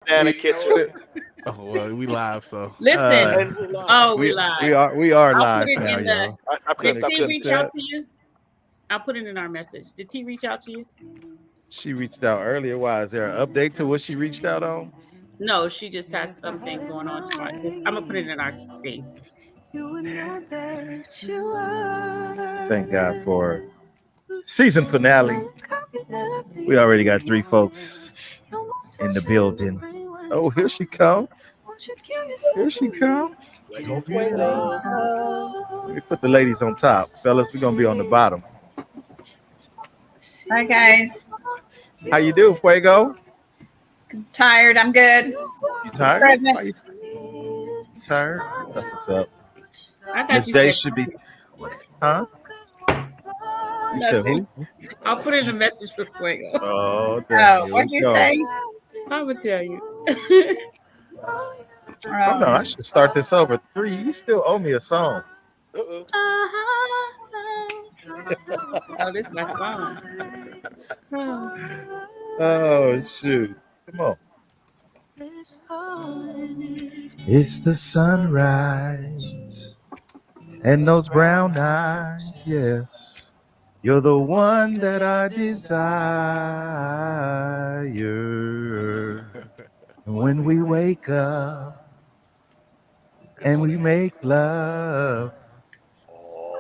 down the kitchen. Oh well, we live, so Listen. And we live. We we live. are I'll put live it now, in the. y'all. I Did couldn't. I T couldn't. reach out to you? I'll put it in our message. Did T reach out to you? She reached out earlier. Why is there an update to what she reached out on? No, she just has something going on tomorrow. I'm gonna put it in our thing. Thank God for season finale. We already got 3 folks in the building. Oh, here she come. Here she come. Fuego, fuego. Let me put the ladies on top. Fellas, we're gonna be on the bottom. Hi guys. How you do, Fuego? Tired. I'm good. You tired? Present. Why you tired? That's what's up. I thought Miss you Day said should be, huh? You said who? I'll put it in a message for Fuego. Oh, damn. Here What'd we you go. say? I'm gonna tell you. Oh no, I should start this over. 3, you still owe me a song. Uh-oh. Oh, this is my song. Oh shoot. Come on. It's the sunrise and those brown eyes, yes. You're the one that I desire. When we wake up and we make love,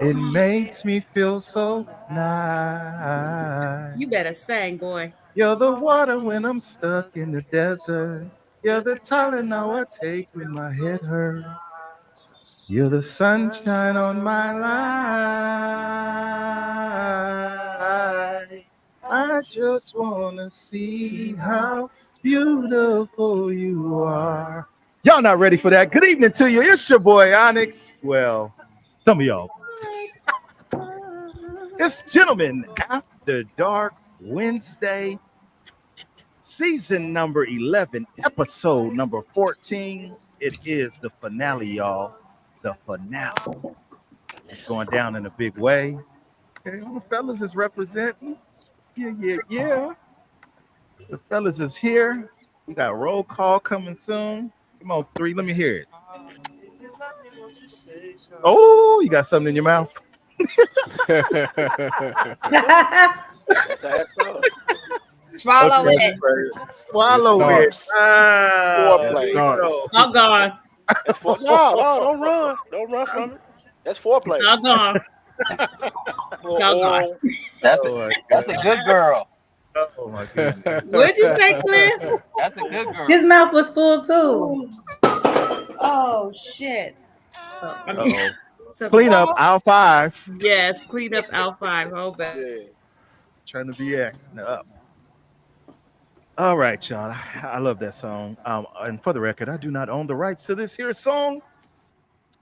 it makes me feel so nice. You better sing, boy. You're the water when I'm stuck in the desert. You're the Tylenol I take when my head hurts. You're the sunshine on my life. I just wanna see how beautiful you are. Y'all not ready for that? Good evening to you. It's your boy Onyx. Well, some of y'all. It's Gentlemen After Dark Wednesday, season number 11, episode number 14. It is the finale, y'all. The finale. It's going down in a big way. Okay, all the fellas is representing. Yeah. The fellas is here. We got a roll call coming soon. Come on, 3. Let me hear it. Oh, you got something in your mouth? That's all. Swallow it. Swallow it. Foreplay. I'm gone. No, don't run. Don't run from it. That's foreplay. It's all gone. It's all gone. That's a good girl. Oh my goodness. What'd you say, Cliff? That's a good girl. His mouth was full too. Oh shit. Uh-oh. Clean up aisle 5. Yes, clean up aisle 5. Hold back. Yeah. Trying to be acting up. All right, y'all. I love that song. And for the record, I do not own the rights to this here song,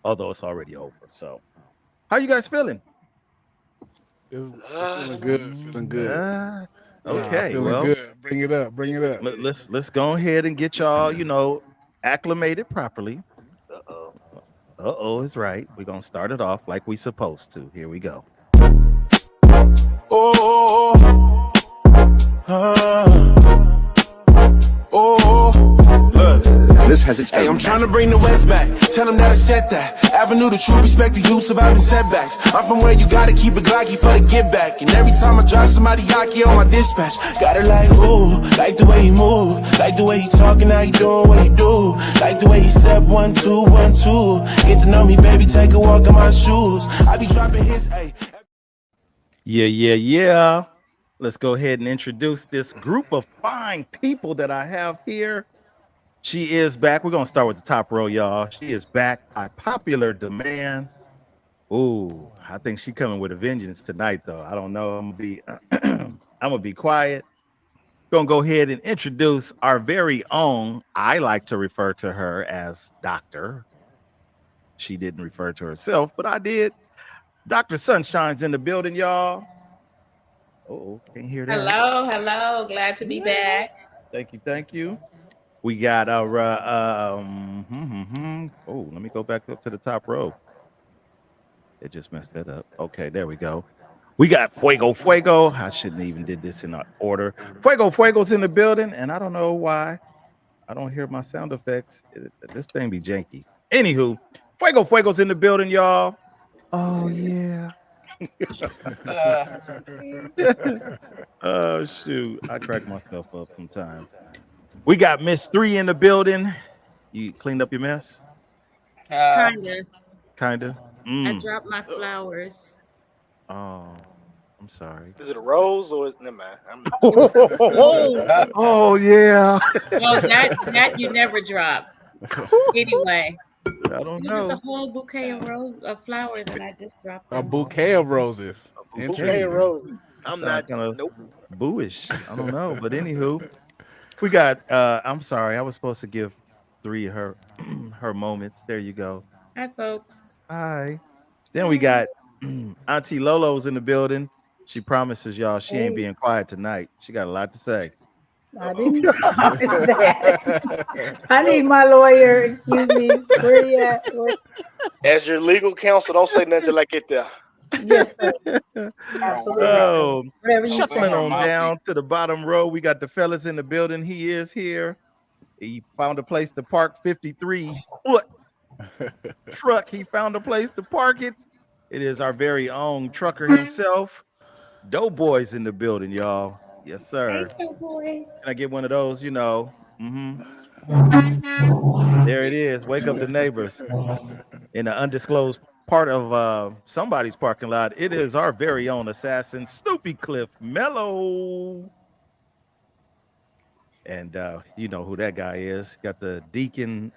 although it's already over. So, how you guys feeling? Feeling good. Okay, feeling well, good. Bring it up. let's go ahead and get y'all, acclimated properly. Uh-oh is right. We're gonna start it off like we supposed to. Here we go. Look, this has its hey, I'm trying to bring the West back. Tell them that I said that. Avenue to true respect the youth surviving setbacks. I'm from where you gotta keep it glocky for the give back. And every time I drive somebody hockey on my dispatch, got her like, ooh, like the way he move, like the way he talking, how he doing what he do, like the way he step 1 2 1 2. Get to know me, baby, take a walk in my shoes. I be dropping his, hey. Yeah. Let's go ahead and introduce this group of fine people that I have here. She is back. We're going to start with the top row, y'all. She is back by popular demand. Ooh, I think she's coming with a vengeance tonight, though. I don't know. I'm gonna be quiet. Gonna go ahead and introduce our very own. I like to refer to her as Doctor. She didn't refer to herself, but I did. Dr. Sunshine's in the building, y'all. Oh, can't hear that. Hello. Glad to be back. Thank you. We got our oh, let me go back up to the top row. It just messed that up. Okay, there we go. We got Fuego. I shouldn't even did this in order. Fuego's in the building, and I don't know why. I don't hear my sound effects. This thing be janky. Anywho, Fuego's in the building, y'all. Oh yeah. Uh, Oh shoot, I crack myself up sometimes. We got Miss Three in the building. You cleaned up your mess, Kinda. kinda. I dropped my Uh-oh. flowers. Oh, I'm sorry. Is it a rose or never mind? It was oh Oh yeah. well that you never drop. Anyway, I it don't was just a know. whole bouquet of flowers, and I just dropped A them. bouquet of roses. A bouquet of Interesting. roses. It I'm sounds not. kind of Nope. booish. I don't know, but anywho, we got. I'm sorry, I was supposed to give Three her her moments. There you go. Hi, folks. Hi. Then we Hi. got Auntie Lolo's in the building. She promises y'all she ain't Hey, being quiet tonight. She got a lot to say. I Uh-oh. didn't promise that. I need my lawyer. Excuse me. Where you at? As your legal counsel, don't say nothing till I get there. Yes, sir. don't Absolutely, worry. sir. Oh, Whatever you Don't shuffling put say. her on mouthpiece. down to the bottom row. We got the fellas in the building. He is here. He found a place to park 53 foot truck. He found a place to park it. It is our very own trucker himself. Doughboy's in the building, y'all. Yes, Hey, sir. boy. Can I get one of those? There it is. Wake up the neighbors in an undisclosed part of somebody's parking lot. It is our very own assassin, Snoopy Cliff Mellow. And you know who that guy is. Got the Deacon.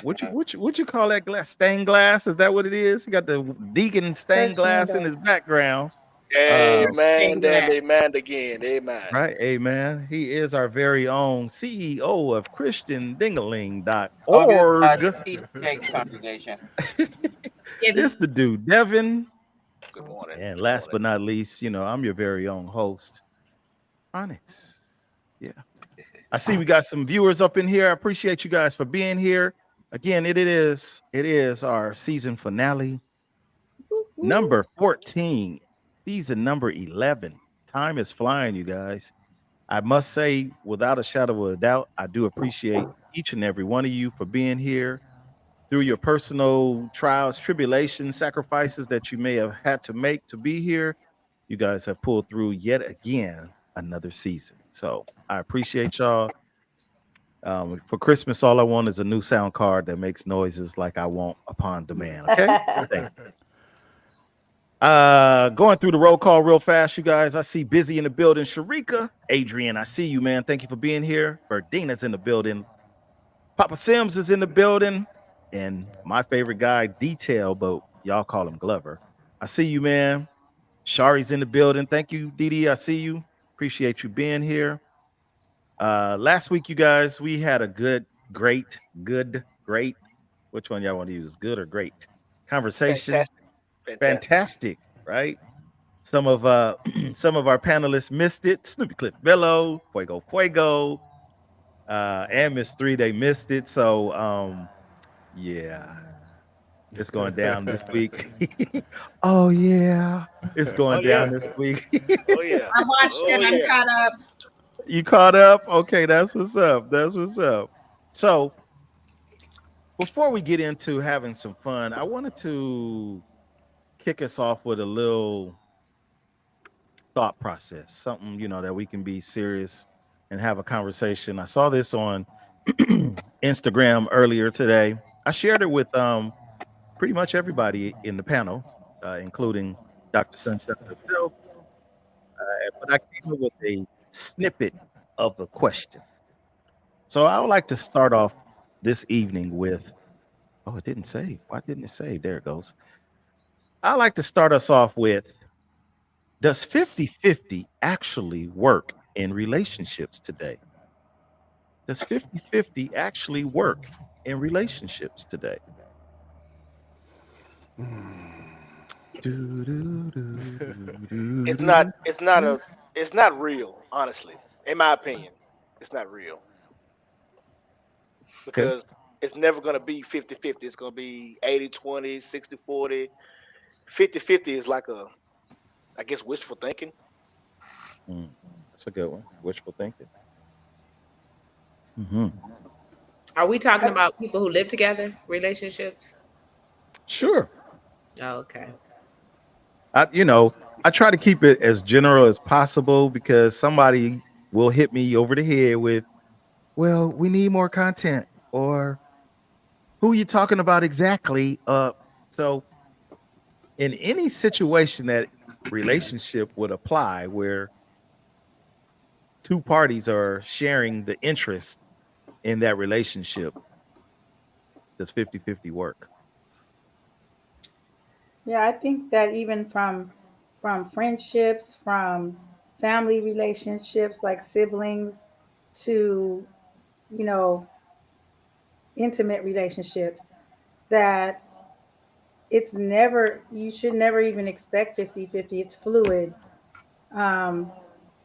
What you call that glass? Stained glass? Is that what it is? He got the Deacon stained Church glass in window. his background. Uh, Amen. Stained And glass. amen again. Amen. right, amen. He is our very own CEO of Hope you guys ChristianDingaling.org. cheesecake congregation. It's the dude, Devin. Good morning. And Good last morning. but not least, I'm your very own host, Onyx. Yeah. I see we got some viewers up in here. I appreciate you guys for being here. Again, it is our season finale, number 14, season number 11. Time is flying, you guys. I must say, without a shadow of a doubt, I do appreciate each and every one of you for being here through your personal trials, tribulations, sacrifices that you may have had to make to be here. You guys have pulled through yet again another season. So I appreciate y'all. For Christmas, all I want is a new sound card that makes noises like I want upon demand. Okay. Thank you. Going through the roll call real fast, you guys. I see Busy in the building. Sharika, Adrian, I see you, man. Thank you for being here. Verdina's in the building. Papa Sims is in the building. And my favorite guy, Detail, but y'all call him Glover. I see you, man. Shari's in the building. Thank you, Didi. I see you. Appreciate you being here. Last week, you guys, we had a good, great. Which one y'all want to use? Good or great? Conversation. Fantastic. Fantastic. Fantastic, right? Some of some of our panelists missed it. Snoopy Cliff Bello, Fuego, and Miss Three, they missed it. So yeah, it's going down this week. Oh yeah, it's Oh going yeah. down this week. Oh yeah. I watched Oh it. I'm yeah. caught up. You caught up? Okay, that's what's up. That's what's up. So before we get into having some fun, I wanted to kick us off with a little thought process, something that we can be serious and have a conversation. I saw this on Instagram earlier today. I shared it with pretty much everybody in the panel, including Dr. Sunshine herself. But I came up with a snippet of the question. So I would like to start off this evening with, oh, it didn't save. Why didn't it save? There it goes. I like to start us off with, does 50-50 actually work in relationships today? Does 50-50 actually work in relationships today? It's not. It's not a. It's not real. Honestly, in my opinion, it's not real Okay. because it's never going to be 50-50. It's going to be 80-20, 60-40. 50-50 is like a, I guess, wishful thinking. That's a good one. Wishful thinking. Mhm. Are we talking about people who live together, relationships? Sure. Oh, okay. I try to keep it as general as possible because somebody will hit me over the head with, well, we need more content, or who are you talking about exactly? So in any situation that relationship would apply where two parties are sharing the interest in that relationship, does 50-50 work? Yeah, I think that even from friendships, from family relationships like siblings to, you know, intimate relationships, that it's never, you should never even expect 50-50. It's fluid. Um,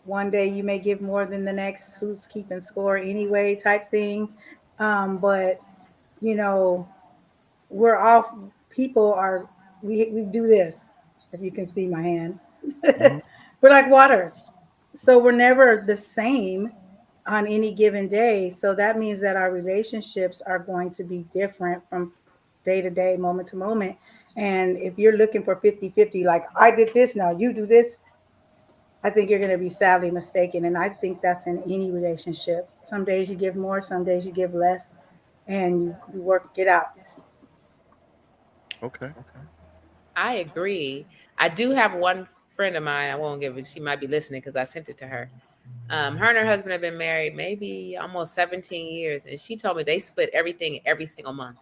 one day you may give more than the next, who's keeping score anyway, type thing. But, you know, we're all, people are, we do this, if you can see my hand. Mhm. We're like water. So we're never the same on any given day. So that means that our relationships are going to be different from day to day, moment to moment. And if you're looking for 50-50, like I did this, now you do this, I think you're going to be sadly mistaken. And I think that's in any relationship. Some days you give more, some days you give less, and you work it out. Okay. I agree. I do have one friend of mine. I won't give it. She might be listening because I sent it to her. Her and her husband have been married maybe almost 17 years, and she told me they split everything every single month.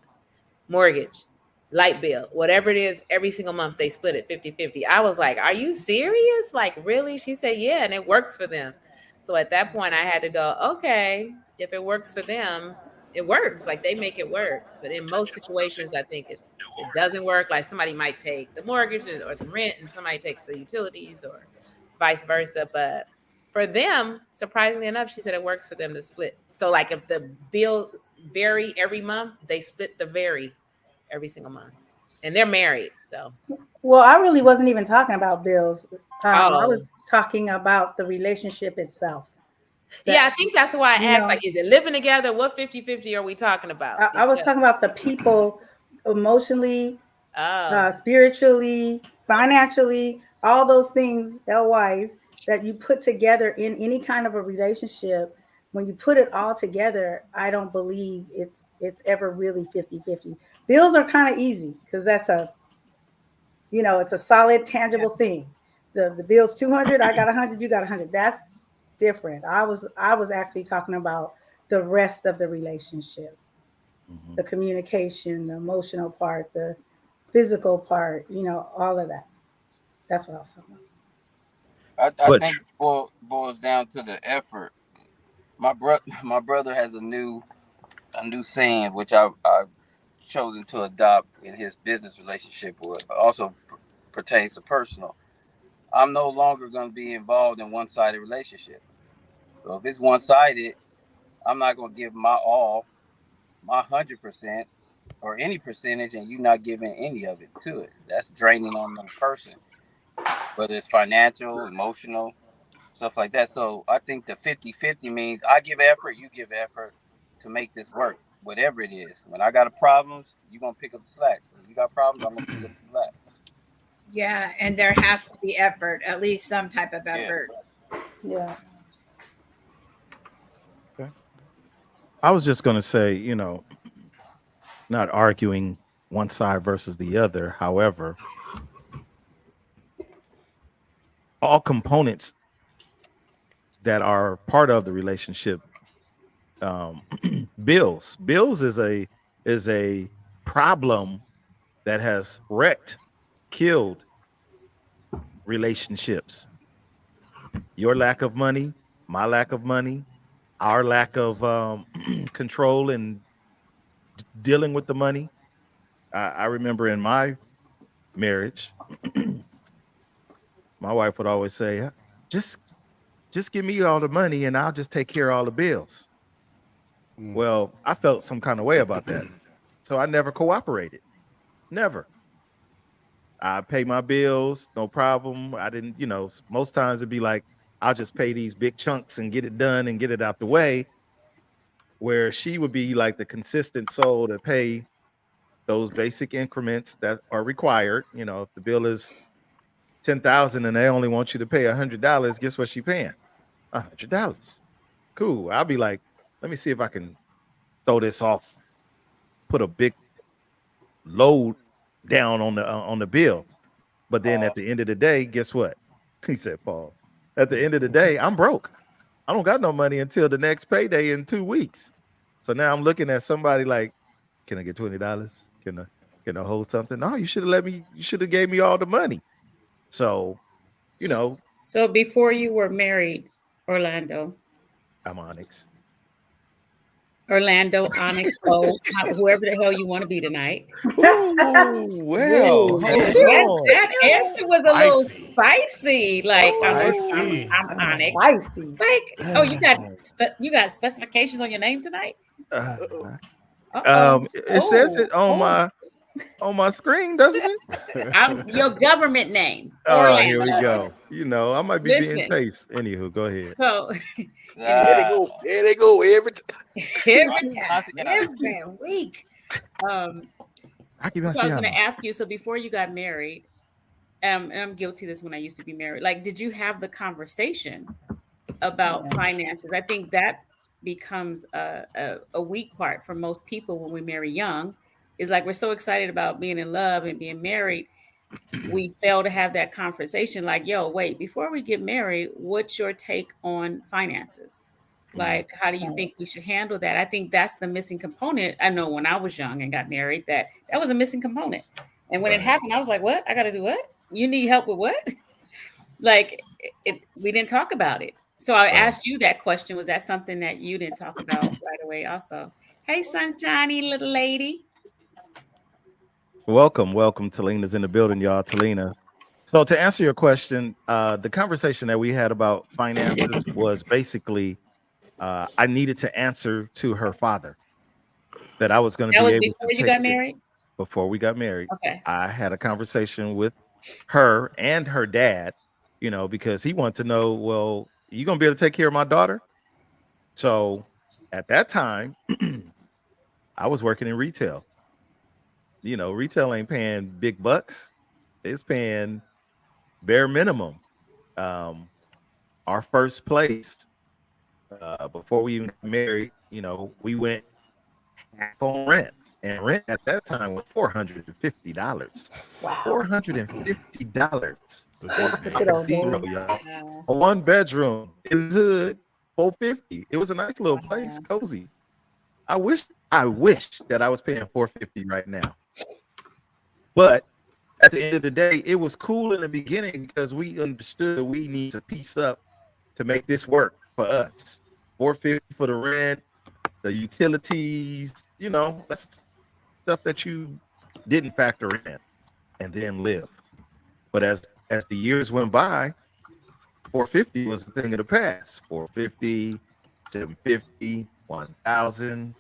Mortgage, light bill, whatever it is, every single month they split it 50-50. I was like, are you serious? Like, really? She said, yeah, and it works for them. So at that point, I had to go, okay, if it works for them, it works. Like they make it work. But in most situations, I think it doesn't work. Like somebody might take the mortgage or the rent, and somebody takes the utilities, or vice versa. But for them, surprisingly enough, she said it works for them to split. So like if the bill vary every month, they split the vary every single month. And they're married, so. Well, I really wasn't even talking about bills. I Oh. was talking about the relationship itself. Yeah, That, I think that's why I you asked, know, like, is it living together? What 50-50 are we talking about? I was Because, talking about the people emotionally, oh, spiritually, financially, all those things, LYs, that you put together in any kind of a relationship. When you put it all together, I don't believe it's ever really 50-50. Bills are kind of easy because that's a, you know, it's a solid, yeah. tangible thing. The bill's 200, I got 100, you got 100. That's different. I was actually talking about the rest of the relationship, Mhm. the communication, the emotional part, the physical part, you know, all of that. That's what I was talking I But think it boils down to the effort. My brother has a new saying which I've chosen to adopt in his business relationship, or also pertains to personal. I'm no longer going to be involved in one-sided relationship. So if it's one-sided, I'm not going to give my all, my 100%, or any percentage, and you not giving any of it to it. That's draining on the person, whether it's financial, emotional, stuff like that. So I think the 50-50 means I give effort, you give effort to make this work, whatever it is. When I got a problems, you're going to pick up the slack. When you got problems, I'm going to pick up the slack. Yeah, and there has to be effort, at least some type of Yeah. effort. about. Yeah. okay. I was just going to say, not arguing one side versus the other. However, all components that are part of the relationship, um, bills is a problem that has wrecked, killed relationships. Your lack of money, my lack of money, our lack of control and dealing with the money. I remember in my marriage, my wife would always say, just just give me all the money and I'll just take care of all the bills. Mm. Well, I felt some kind of way about that. So I never cooperated. Never. I pay my bills, no problem. I didn't, most times it'd be like, I'll just pay these big chunks and get it done and get it out the way. where she would be like the consistent soul to pay those basic increments that are required. You know, if the bill is 10,000 and they only want you to pay $100, guess what she paying? $100. Cool. I'll be like, let me see if I can throw this off, put a big load down on the bill. But then at the end of the day, guess what? He said, pause. At the end of the day, I'm broke. I don't got no money until the next payday in 2 weeks. So now I'm looking at somebody like, can I get $20? Can I hold something? No, you should have let me, you should have gave me all the money. So, you know, So before you were married, Orlando, I'm Onyx. Onyx, whoever the hell you want to be tonight. Ooh, well, Ooh, hold on. That answer was a little spicy. Like Spicy. I'm Onyx. Spicy. Like, oh, you got specifications on your name tonight? It says it on my screen, doesn't it? I'm your government name. Oh, here we Orlando. go. You know, I might be being chased. Anywho, go ahead. So There they go. There they go. Every week. So I was going to ask you. So before you got married, and I'm guilty of this when I used to be married. Like, did you have the conversation about finances? I think that becomes a weak part for most people when we marry young. Is like we're so excited about being in love and being married, we fail to have that conversation. Like, yo, wait, before we get married, what's your take on finances? Like, how do you think we should handle that? I think that's the missing component. I know when I was young and got married, that was a missing component. And when it happened, I was like, what? I got to do what? You need help with what? Like, we didn't talk about it. So I asked you that question. Was that something that you didn't talk about right away also? Hey, sunshiny little lady. Welcome. Talina's in the building, y'all. Talina. So to answer your question, the conversation that we had about finances was basically I needed to answer to her father that I was going to be able to. Before you got married? Before we got married. Okay. I had a conversation with her and her dad, you know, because he wanted to know, well, you going to be able to take care of my daughter? So at that time, I was working in retail. You know, retail ain't paying big bucks. It's paying bare minimum. Our first place, before we even got married, you know, we went half on rent. And rent at that time was $450. Wow. $450. Zero, y'all. A 1-bedroom in the hood, $450. It was a nice little place, cozy. I wish that I was paying $450 right now. But at the end of the day, it was cool in the beginning because we understood we need to piece up to make this work for us. $450 for the rent, the utilities, you know, that's stuff that you didn't factor in and then live. But as the years went by, $450 was the thing of the past. $450, $750, $1,000,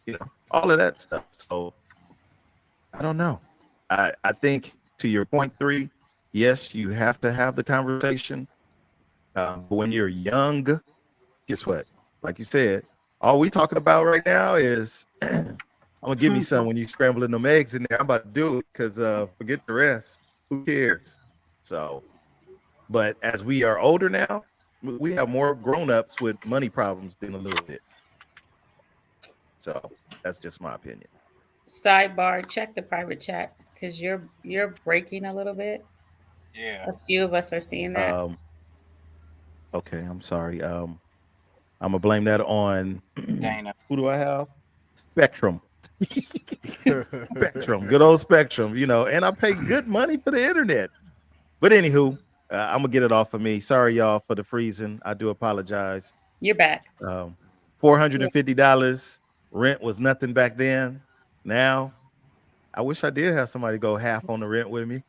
you know, all of that stuff. So I don't know. I think to your point 3, yes, you have to have the conversation. But when you're young, guess what? Like you said, all we talking about right now is I'm gonna give me some when you scrambling them eggs in there. I'm about to do it because forget the rest. Who cares? So, but as we are older now, we have more grown-ups with money problems than a little bit. So that's just my opinion. Sidebar, check the private chat because you're breaking a little bit. Yeah. A few of us are seeing that. Okay, I'm sorry. I'm gonna blame that on Dana. Who do I have? Spectrum. Spectrum, good old Spectrum, you know, and I pay good money for the internet. But anywho, I'm gonna get it off of me. Sorry, y'all, for the freezing. I do apologize. You're back. $450 rent was nothing back then. Now, I wish I did have somebody go half on the rent with me.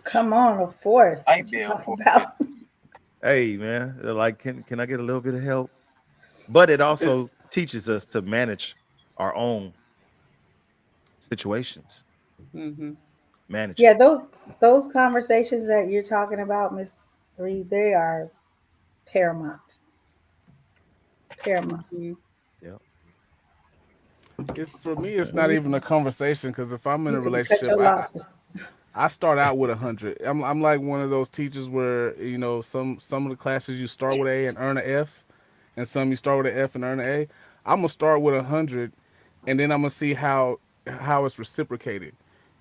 Come on, a fourth. I bill about. Hey, man, like, can I get a little bit of help? But it also teaches us to manage our own situations. Mm-hmm. Manage. Yeah, those conversations that you're talking about, Miss Reed, they are paramount. Paramount. Yeah. It's for me. It's not even a conversation because if I'm in a You can cut relationship, your losses. I start out with 100. I'm like one of those teachers where some of the classes you start with A and earn an F, and some you start with an F and earn an A. I'm gonna start with 100, and then I'm gonna see how it's reciprocated,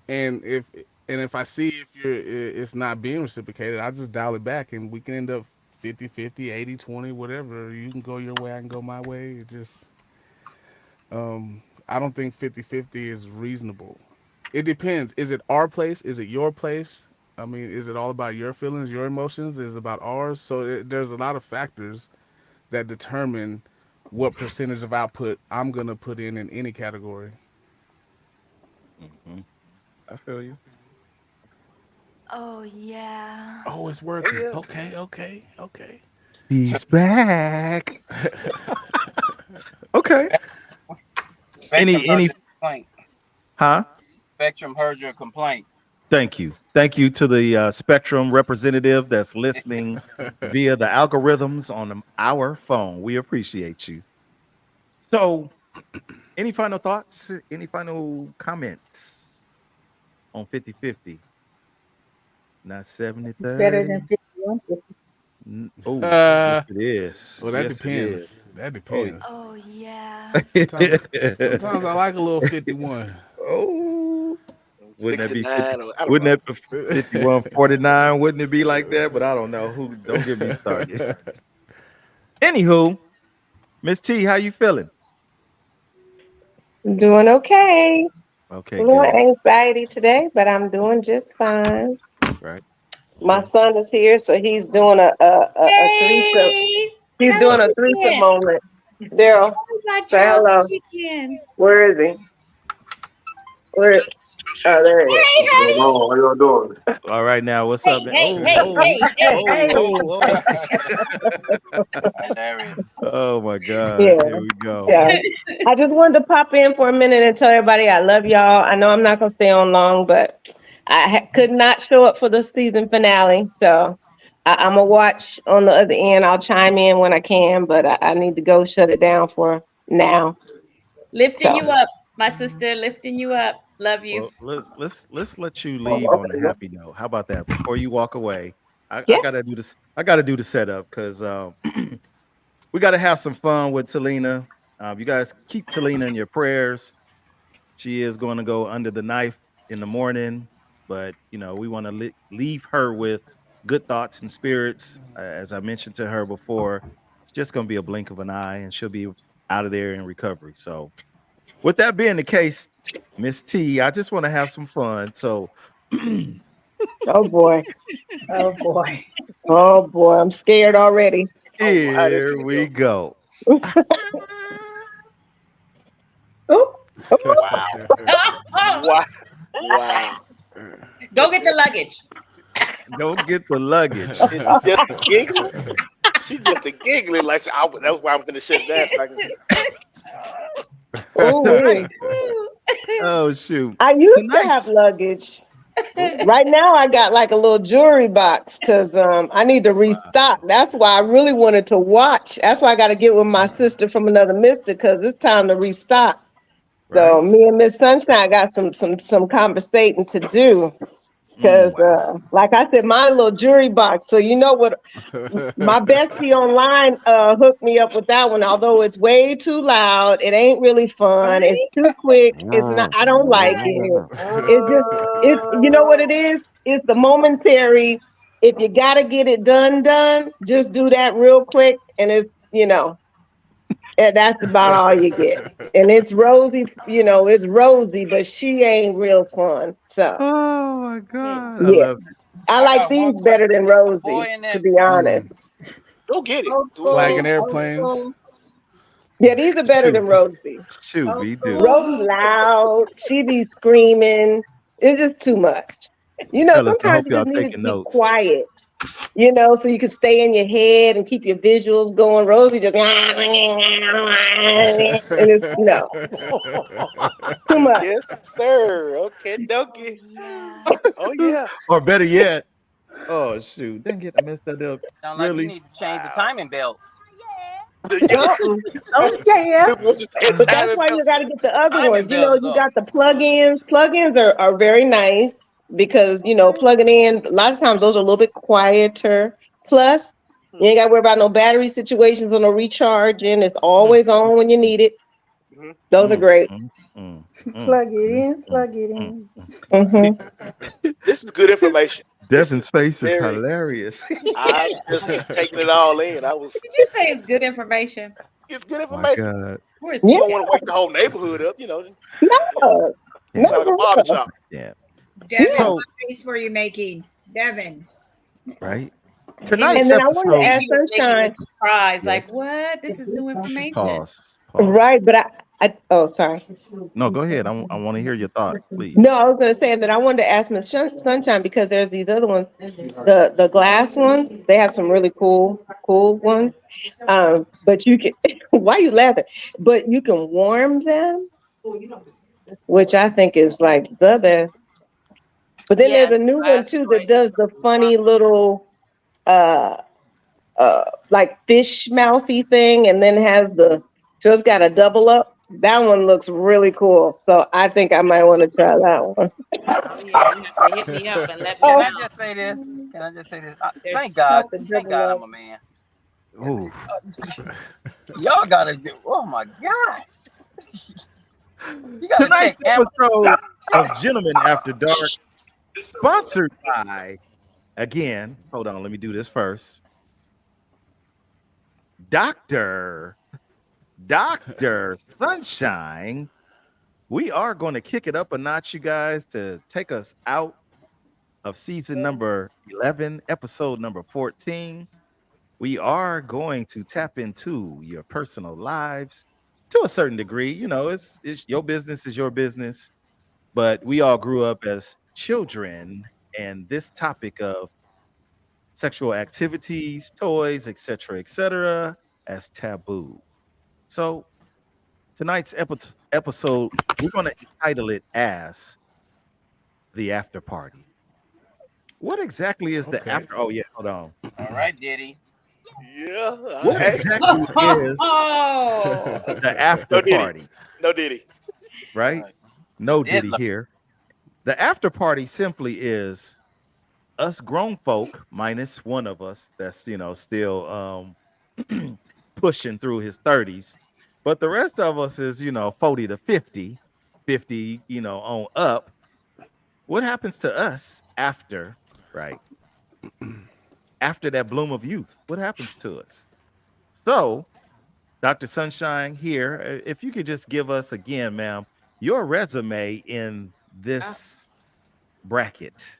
and if I see if it's not being reciprocated, I just dial it back, and we can end up 50-50, 80-20, whatever. You can go your way, I can go my way. It just I don't think 50-50 is reasonable. It depends. Is it our place? Is it your place? I mean, is it all about your feelings, your emotions? Is it about ours? So there's a lot of factors that determine what percentage of output I'm gonna put in any category. Mm-hmm. I feel you. Oh yeah. Oh, it's Oh working. yeah. Okay. He's back. Okay. Spectrum heard Any your complaint. huh? Spectrum heard your complaint. Thank you. Thank you to the Spectrum representative that's listening via the algorithms on our phone. We appreciate you. So, any final thoughts? Any final comments on 50-50? Not It's better 70-30? than 51. Oh, yes, it is. Well, that Yes, it depends. is. That Oh, depends. Oh yeah. Sometimes I like a little 51. oh, wouldn't that be 50? 69 or I don't Wouldn't know. that be 51-49? Wouldn't it be like that? But I don't know. Who? Don't get me started. Anywho, Miss T, how you feeling? Doing okay. A Okay, little good. anxiety today, but I'm doing just fine. Right. My Okay. son is here, so he's doing a threesome. Hey, He's tell doing us a threesome again. moment. Tell Daryl, us our say child hello. again. Where is he? Where? Oh, there he is. Hey, What's going honey. on? How y'all doing? All right, now what's Hey, up, man? hey, Oh, hey, oh, hey, hey, Hey, hey. oh. Hilarious. Oh my God. Yeah. Here we go. So I just wanted to pop in for a minute and tell everybody I love y'all. I know I'm not gonna stay on long, but could not show up for the season finale, so I'm gonna watch on the other end. I'll chime in when I can, but I need to go shut it down for now. Lifting So you up, my sister. Lifting you up. Love you. Well, let's let you leave on a happy note. How about that? Before you walk away, I yeah, gotta do this. I gotta do the setup because we gotta have some fun with Talina. You guys keep Talina in your prayers. She is going to go under the knife in the morning, but we want to leave her with good thoughts and spirits. As I mentioned to her before, it's just going to be a blink of an eye, and she'll be out of there in recovery. So, with that being the case, Miss T, I just want to have some fun. So, oh boy, oh boy. oh boy, I'm scared already. Oh, how this here finna we go? go. Oh, Wow. Wow. Wow. Go get the luggage. Go get the luggage. It's just a giggling. She's just a giggling like that's why I'm gonna shut down. So I can, Oh, Tonight. Ooh. Oh shoot. I used to have Tonight's luggage. Right now, I got like a little jewelry box because I need to restock. That's why I really wanted to watch. That's why I got to get with my sister from another mister because it's time to restock. So right. me and Miss Sunshine got some conversating to do because, Wow. like I said, my little jewelry box. So you know what? My bestie online hooked me up with that one. Although it's way too loud, it ain't really fun. It's Right? too quick. It's not. I don't like it. It's you know what it is? It's the momentary. If you gotta get it done, just do that real quick. And and that's about all you get. And it's Rosie, it's Rosie, but she ain't real fun. So Oh my God. I yeah. love I I like got these one better question. than Is a Rosie, boy in to that be honest. go get it. Old Do it all. Flagging school, old airplanes. school, Yeah, these are better shoot. than Rosie. Shoot, old we do. school. Rosie loud, she be screaming. It's just too much. Fellas, I Sometimes hope you y'all just need to taking be notes. quiet, so you can stay in your head and keep your visuals going. Rosie just and it's no, too much. Yes, sir. Okay, Oh dokie. yeah. Oh yeah. Or better yet, oh shoot, didn't get I messed that up. Sound like you Really? need to change the Wow. timing belt. Something. Okay, yeah. But that's why you got to get the other Timing ones. You belt know, is you off. got the plug-ins. Plug-ins are very nice because, you know, plugging in, a lot of times those are a little bit quieter. Plus, you ain't got to worry about no battery situations or no recharging. It's always on when you need it. Mhm. Those are great. Plug it in, plug it in. This is good information. This is Devin's face is very. hilarious. I'm just taking it all in. Did you say it's good information? It's good My information. God. Where is Yeah. You don't want to wake the whole neighborhood up, No. Yeah. Sound like a barber shop. Yeah. Devin, Yeah. So, what face were you making? Devin. right. He was, Tonight's And then I wanted to episode. ask he was making me Sunshine. surprised. Yes. Like, what? This is new information. Pause. Right, but oh, sorry. No, go ahead. I want to hear your thought, please. No, I was going to say that I wanted to ask Miss Sunshine because there's these other ones, the glass ones. They have some really cool ones. But you can. Why are you laughing? But you can warm them, which I think is like the best. But then there's a Yes, new one last too that choice. does the funny little uh like fish mouthy thing, and then has so it's got a double up. That one looks really cool. So I think I might want to try that one. Oh yeah, you have to hit me up and let me Can Oh, I know. just say this? Can I just say this? Thank There's God. not the Thank double God up. I'm a man. Ooh. Y'all gotta do. Oh my God. You gotta Tonight's check Amazon. episode of Gentlemen After Dark, sponsored by, again, hold on, let me do this first. Dr. Sunshine. We are going to kick it up a notch, you guys, to take us out of season number 11, episode number 14. We are going to tap into your personal lives to a certain degree. You know, it's your business is your business, but we all grew up as children, and this topic of sexual activities, toys, etc., as taboo. So tonight's episode, we're going to entitle it as the after party. What exactly is the Okay. after? Oh yeah, hold on. All right, Diddy. Yeah. What Hey. exactly is Oh, the after No Diddy. party? No Diddy. Right? Right. No Did Diddy here. The after party simply is us grown folk, minus one of us that's still pushing through his 30s. But the rest of us is 40 to 50, 50, on up. What happens to us after, right? After that bloom of youth? What happens to us? So, Dr. Sunshine here, if you could just give us again, ma'am, your resume in this bracket.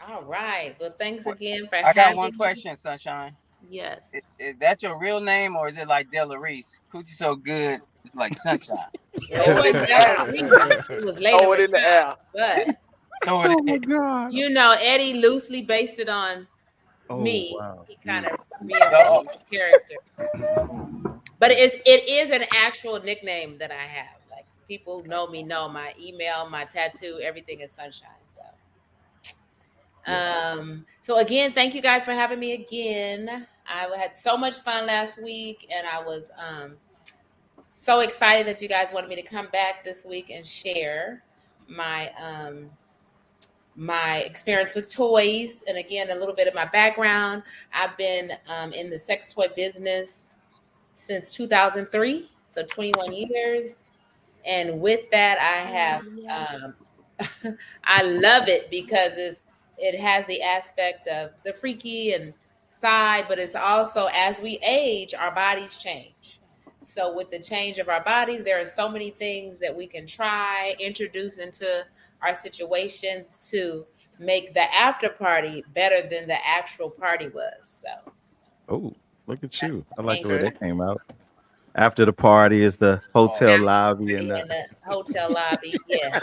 All right. Well, thanks What? again for I got one having me. question, Sunshine. Yes. Is that your real name or is it like Della Reese? Coochie so good, it's like sunshine. Well, it Throw it in wasn't the Della air. Reese. It was later Throw it in the retired. air. But Throw it Oh my in. God. Eddie loosely based it on Oh me. wow. He kind of Oh, reinvented the character. But it is an actual nickname that I have. Like people who know me know my email, my tattoo, everything is Sunshine. So again, thank you guys for having me again. I had so much fun last week, and I was so excited that you guys wanted me to come back this week and share my my experience with toys, and again a little bit of my background. I've been in the sex toy business since 2003, so 21 years. And with that, I Oh have yeah. I love it because it has the aspect of the freaky and side, but it's also as we age, our bodies change. So with the change of our bodies, there are so many things that we can try, introduce into our situations to make the after party better than the actual party was. So Oh, look at that's you. I the like main the way Okay. that came out. After the party is the oh, hotel after lobby and party the in the hotel lobby. Yeah.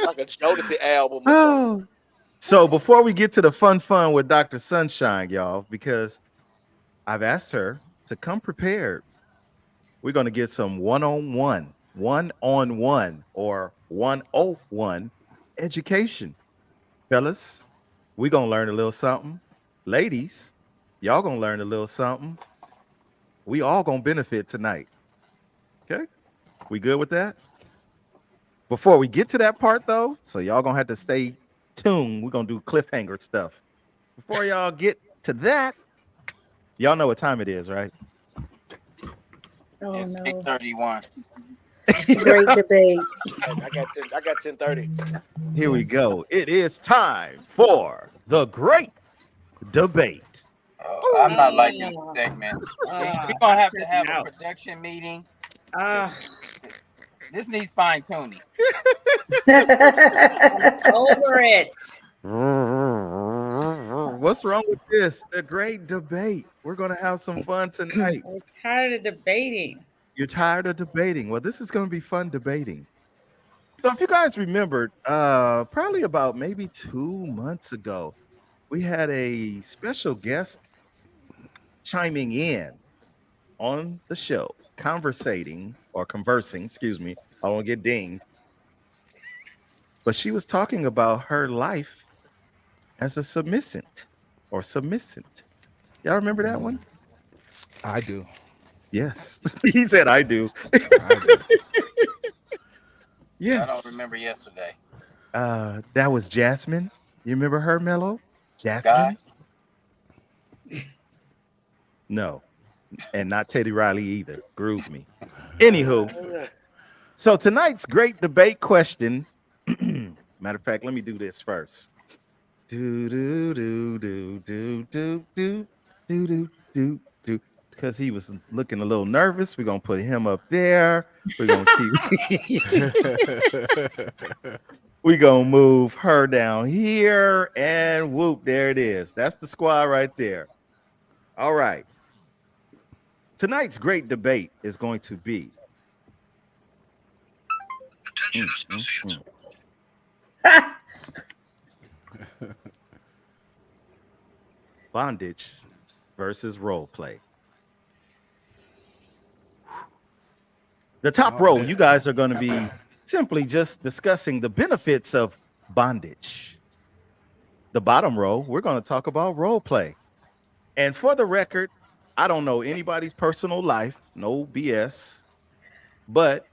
Like a Jodeci album or something. Oh. So before we get to the fun with Dr. Sunshine, y'all, because I've asked her to come prepared. We're going to get some one-on-one, or 101 education. Fellas, we're going to learn a little something. Ladies, Y'all gonna learn a little something. We all gonna benefit tonight. Okay, we good with that? Before we get to that part, though, so y'all gonna have to stay tuned. We're gonna do cliffhanger stuff. Before y'all get to that, y'all know what time it is, right? Oh It's no. 8:31. Great debate. I got 10:30. Here we go. It is time for the great debate. I'm not liking this segment. We're gonna have to have a out. production meeting. Ah, This needs fine tuning. over it. What's wrong with this? The great debate. We're gonna have some fun tonight. We're tired of debating. You're tired of debating. Well, this is gonna be fun debating. So if you guys remembered, probably about maybe 2 months ago, we had a special guest chiming in on the show, conversing, excuse me. I don't get dinged. But she was talking about her life as a submissant or submissant. Y'all remember that one? I do. Yes. He said, I do. I do. Yes. I don't remember yesterday. That was Jasmine. You remember her, Mello? Guy? Jasmine? No. And not Teddy Riley either. Groove me. Anywho, so tonight's great debate question. Matter of fact, let me do this first. Do do do do do do do do do do do. Because he was looking a little nervous. We're gonna put him up there. We're gonna keep we're gonna move her down here and whoop, there it is. That's the squad right there. All right. Tonight's great debate is going to be Attention associates. bondage versus role play. The top row, you guys are going to be simply just discussing the benefits of bondage. The bottom row, we're going to talk about role play. And for the record, I don't know anybody's personal life, no BS, but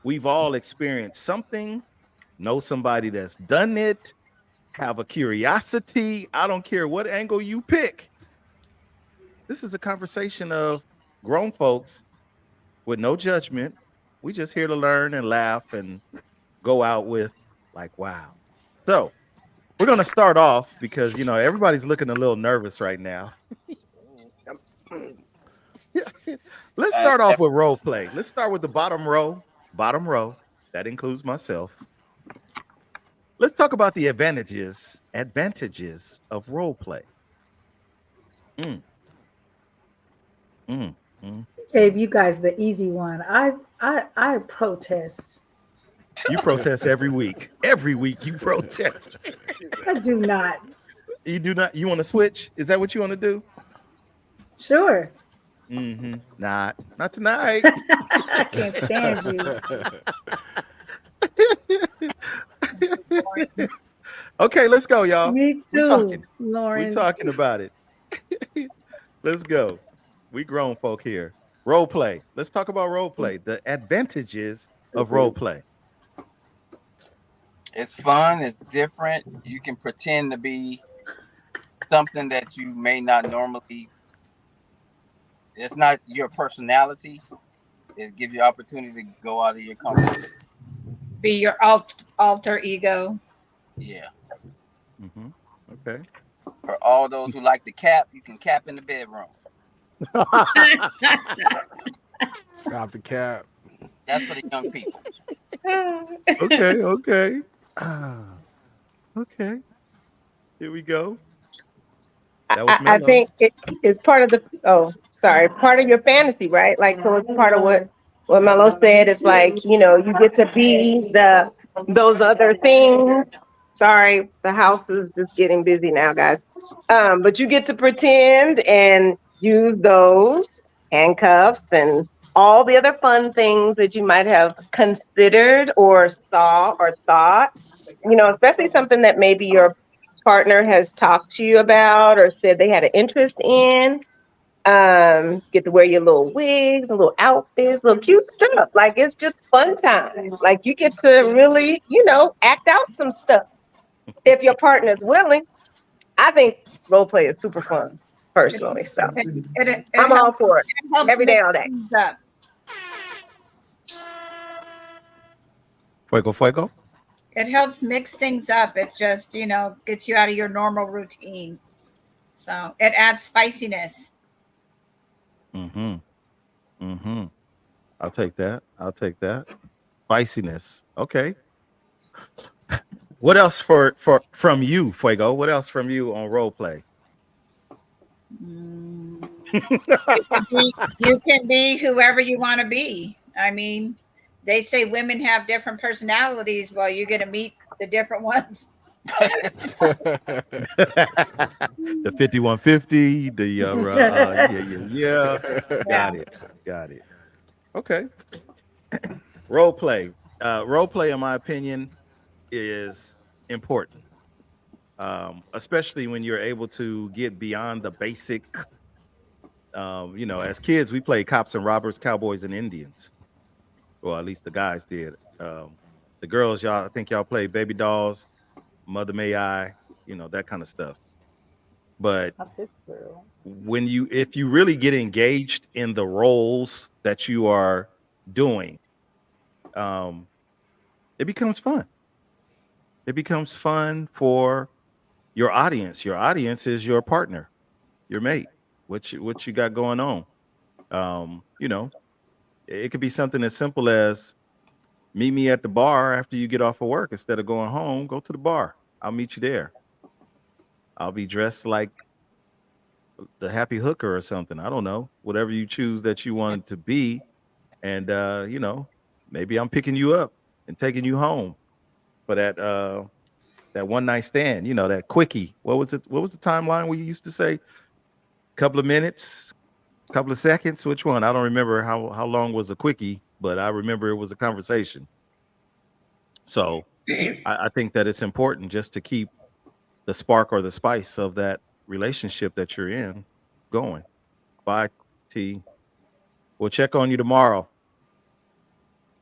we've all experienced something, know somebody that's done it, have a curiosity. I don't care what angle you pick. This is a conversation of grown folks with no judgment. We just here to learn and laugh and go out with like, wow. So we're going to start off because, you know, everybody's looking a little nervous right now. Let's start off with role play. Let's start with the bottom row. Bottom row. That includes myself. Let's talk about the advantages of role play. Gave you guys the easy one. I protest. You protest every week. Every week you protest. I do not. You do not. You want to switch? Is that what you want to do? Sure. Not tonight. I can't stand you. Okay, let's go, y'all. Me too, Lauren. We're talking about it. Let's go. We grown folk here. Role play. Let's talk about role play. The advantages of role play. It's fun. It's different. You can pretend to be something that you may not normally. It's not your personality. It gives you opportunity to go out of your comfort zone. Be your alter ego. Yeah. Okay. For all those who like to cap, you can cap in the bedroom. Stop the cap. That's for the young people. Okay. Okay. Here we go. I think it's part of part of your fantasy, right? Like, so it's part of what Melo said. It's like, you know, you get to be those other things. Sorry, the house is just getting busy now, guys. But you get to pretend and use those handcuffs and all the other fun things that you might have considered or saw or thought, you know, especially something that maybe you're partner has talked to you about or said they had an interest in. Get to wear your little wigs, little outfits, little cute stuff. Like it's just fun time. Like you get to really, act out some stuff. If your partner's willing, I think role play is super fun, personally. So I'm all for it. Every day, all day. Fuego. It helps mix things up. It just, gets you out of your normal routine. So it adds spiciness. I'll take that. Spiciness. Okay. What else from you, Fuego? What else from you on role play? You can be whoever you want to be. I mean, they say women have different personalities. Well, you're going to meet the different ones. The 5150, the yeah. Got it. Okay. Role play. Role play, in my opinion, is important. Especially when you're able to get beyond the basic. As kids, we played cops and robbers, cowboys and Indians. Well, at least the guys did. The girls, I think y'all played baby dolls, Mother May I, that kind of stuff. But if you really get engaged in the roles that you are doing, it becomes fun. It becomes fun for your audience. Your audience is your partner, your mate. What you got going on? It could be something as simple as meet me at the bar after you get off of work. Instead of going home, go to the bar. I'll meet you there. I'll be dressed like the happy hooker or something. I don't know. Whatever you choose that you want it to be. And maybe I'm picking you up and taking you home for that one night stand, that quickie. What was it? What was the timeline we used to say? Couple of minutes, couple of seconds. Which one? I don't remember how long was a quickie, but I remember it was a conversation. So I think that it's important just to keep the spark or the spice of that relationship that you're in going. Bye, T. We'll check on you tomorrow.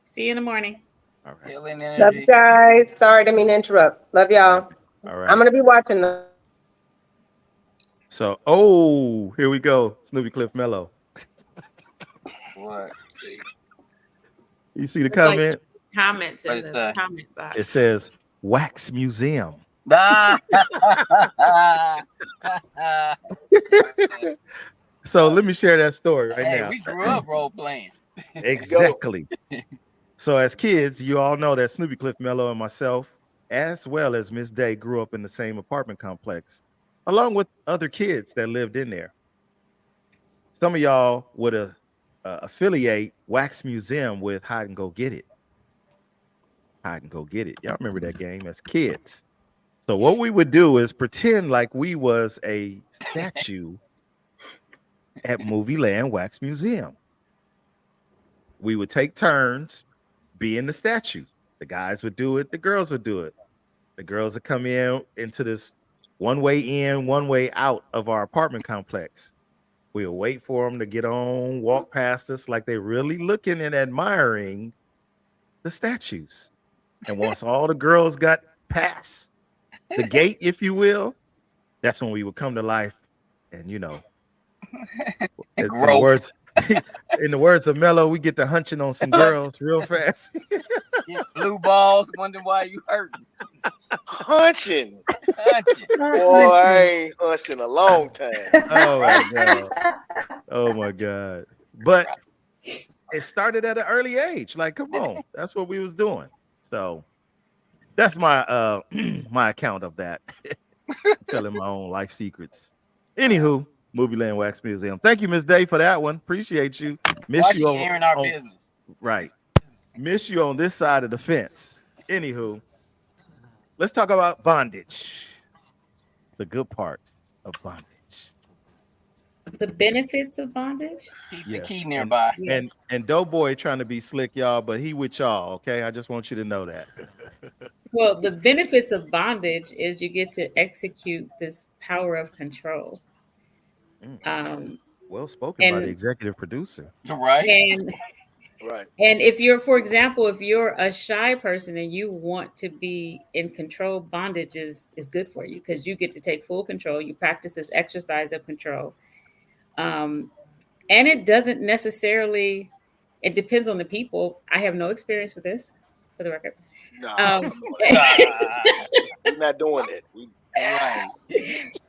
See you in the morning. All right. Love you guys. Sorry, I didn't mean to interrupt. Love y'all. All right. I'm going to be watching them. So, here we go. Snoopy Cliff Mello. What? You see the comment? Comments in the comment box. It says Wax Museum. So let me share that story right now. We grew up role playing. Exactly. So as kids, you all know that Snoopy Cliff Mello and myself, as well as Miss Day, grew up in the same apartment complex, along with other kids that lived in there. Some of y'all would affiliate Wax Museum with Hide and Go Get It. Hide and Go Get It. Y'all remember that game as kids. So what we would do is pretend like we was a statue at Movie Land Wax Museum. We would take turns being the statue. The guys would do it. The girls would do it. The girls would come into this one way in, one way out of our apartment complex. We'll wait for them to get on, walk past us like they're really looking and admiring the statues. And once all the girls got past the gate, if you will, that's when we would come to life. And in the words of Mello, we get to hunching on some girls real fast. Blue balls, wondering why you hurting. Hunching. Boy, I ain't hunching a long time. Oh my God. Oh my God. But it started at an early age. Like, come on. That's what we was doing. So that's my my account of that. Telling my own life secrets. Anywho, Movie Land Wax Museum. Thank you, Miss Day, for that one. Appreciate you. Miss you on our business. Right. Miss you on this side of the fence. Anywho, let's talk about bondage. The good parts of bondage. The benefits of bondage. Keep the key Yes. nearby. And Doughboy trying to be slick, y'all, but he with y'all. Okay, I just want you to know that. Well, the benefits of bondage is you get to execute this power of control. Well spoken by the executive producer. Right. And if you're, for example, if you're a shy person and you want to be in control, bondage is good for you because you get to take full control. You practice this exercise of control. And it doesn't necessarily, it depends on the people. I have no experience with this, for the record. No, we're not doing that. Right.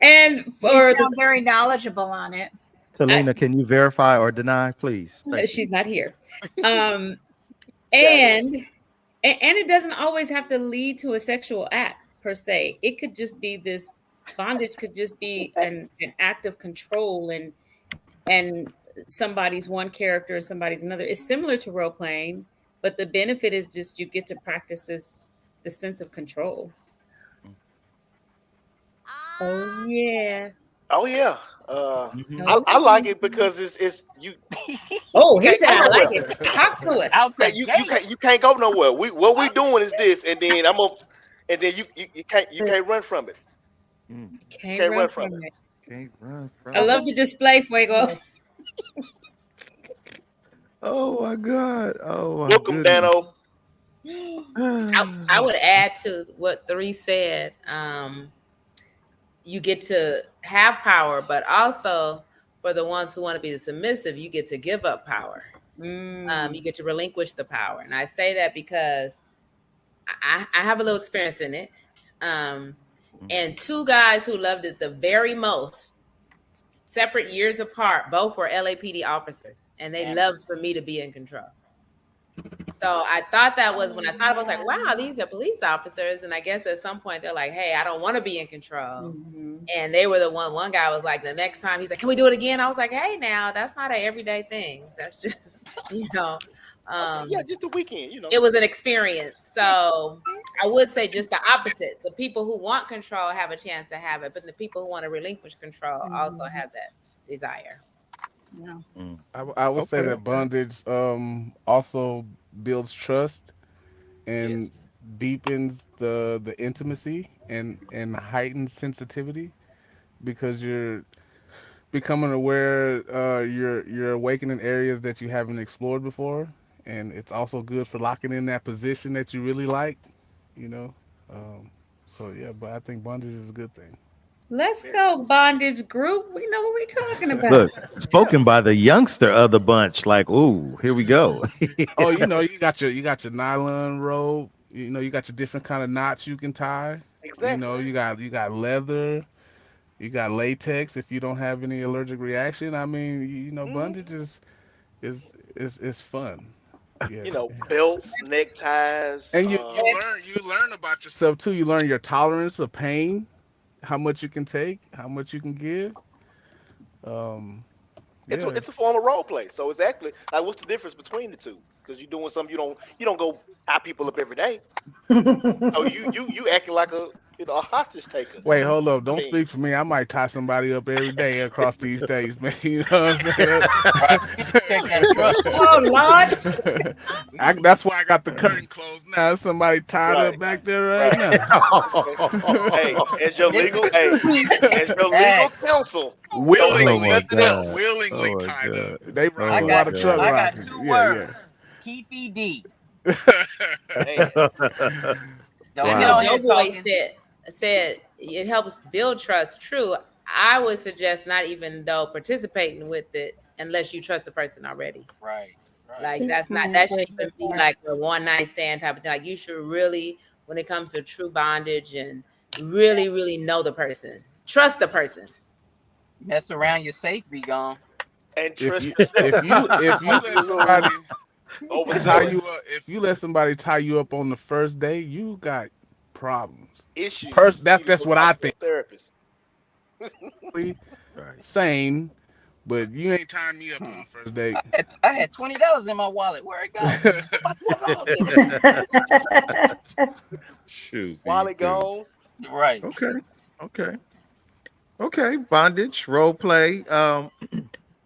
And for you sound very knowledgeable on it. Talina, can you verify or deny, please? She's not here. And it doesn't always have to lead to a sexual act per se. It could just be this bondage could just be an act of control and somebody's one character and somebody's another. It's similar to role playing, but the benefit is just you get to practice this sense of control. Oh yeah. Oh yeah. I like it because it's you. Oh, he said I like it. Talk to us. You can't go nowhere. What we doing is this, and then you can't run from it. Can't run from it. Can't run from I love the display, Fuego. Oh my God. Oh my Welcome, Dano. I would add to what Three said. You get to have power, but also for the ones who want to be the submissive, you get to give up power. You get to relinquish the power. And I say that because I have a little experience in it. And two guys who loved it the very most, separate years apart, both were LAPD officers, and they loved for me to be in control. So I thought that was when I thought, I was like, wow, these are police officers. And I guess at some point they're like, hey, I don't want to be in control. And they were the one guy was like, the next time he's like, can we do it again? I was like, hey, now that's not an everyday thing. That's just, just the weekend, It was an experience. So I would say just the opposite. The people who want control have a chance to have it, but the people who want to relinquish control also have that desire. Yeah. I would say that bondage also builds trust and deepens the intimacy and heightens sensitivity because you're becoming aware, you're awakening areas that you haven't explored before, and it's also good for locking in that position that you really like, so yeah, but I think bondage is a good thing. Let's go, bondage group. We know what we're talking about. Look, spoken by the youngster of the bunch. Like, ooh, here we go. Oh, you got your nylon rope. You got your different kind of knots you can tie. Exactly. You got leather. You got latex if you don't have any allergic reaction. I mean, bondage is fun. Yeah. Belts, neckties, and you learn about yourself too. You learn your tolerance of pain. How much you can take, how much you can give. It's a form of role play. So it's actually like, what's the difference between the two? Because you're doing something you don't go tie people up every day. Oh, you acting like a hostage taker. Wait, hold up! Don't speak for me. I might tie somebody up every day across these days, man. You know what I'm saying? That's why I got the curtain closed now. There's somebody tied up back there right now. Hey, as your legal counsel, willingly tied up. They ride a lot of truck. I got two words. Keefy D. Doughboy said it helps build trust. True. I would suggest not even though participating with it unless you trust the person already. Right. Like that should even be like a one night stand type of thing. Like you should really, when it comes to true bondage, and really, really know the person, trust the person. Mess around, your safe be gone. And trust if you let somebody if you let somebody tie you up on the first day, you got problems. Issues. That's what I think. Therapist. Sane, but you ain't tying me up on the first date. I had $20 in my wallet. Where it go? Shoot. Wallet gone. Right. Okay. Okay, bondage, role play.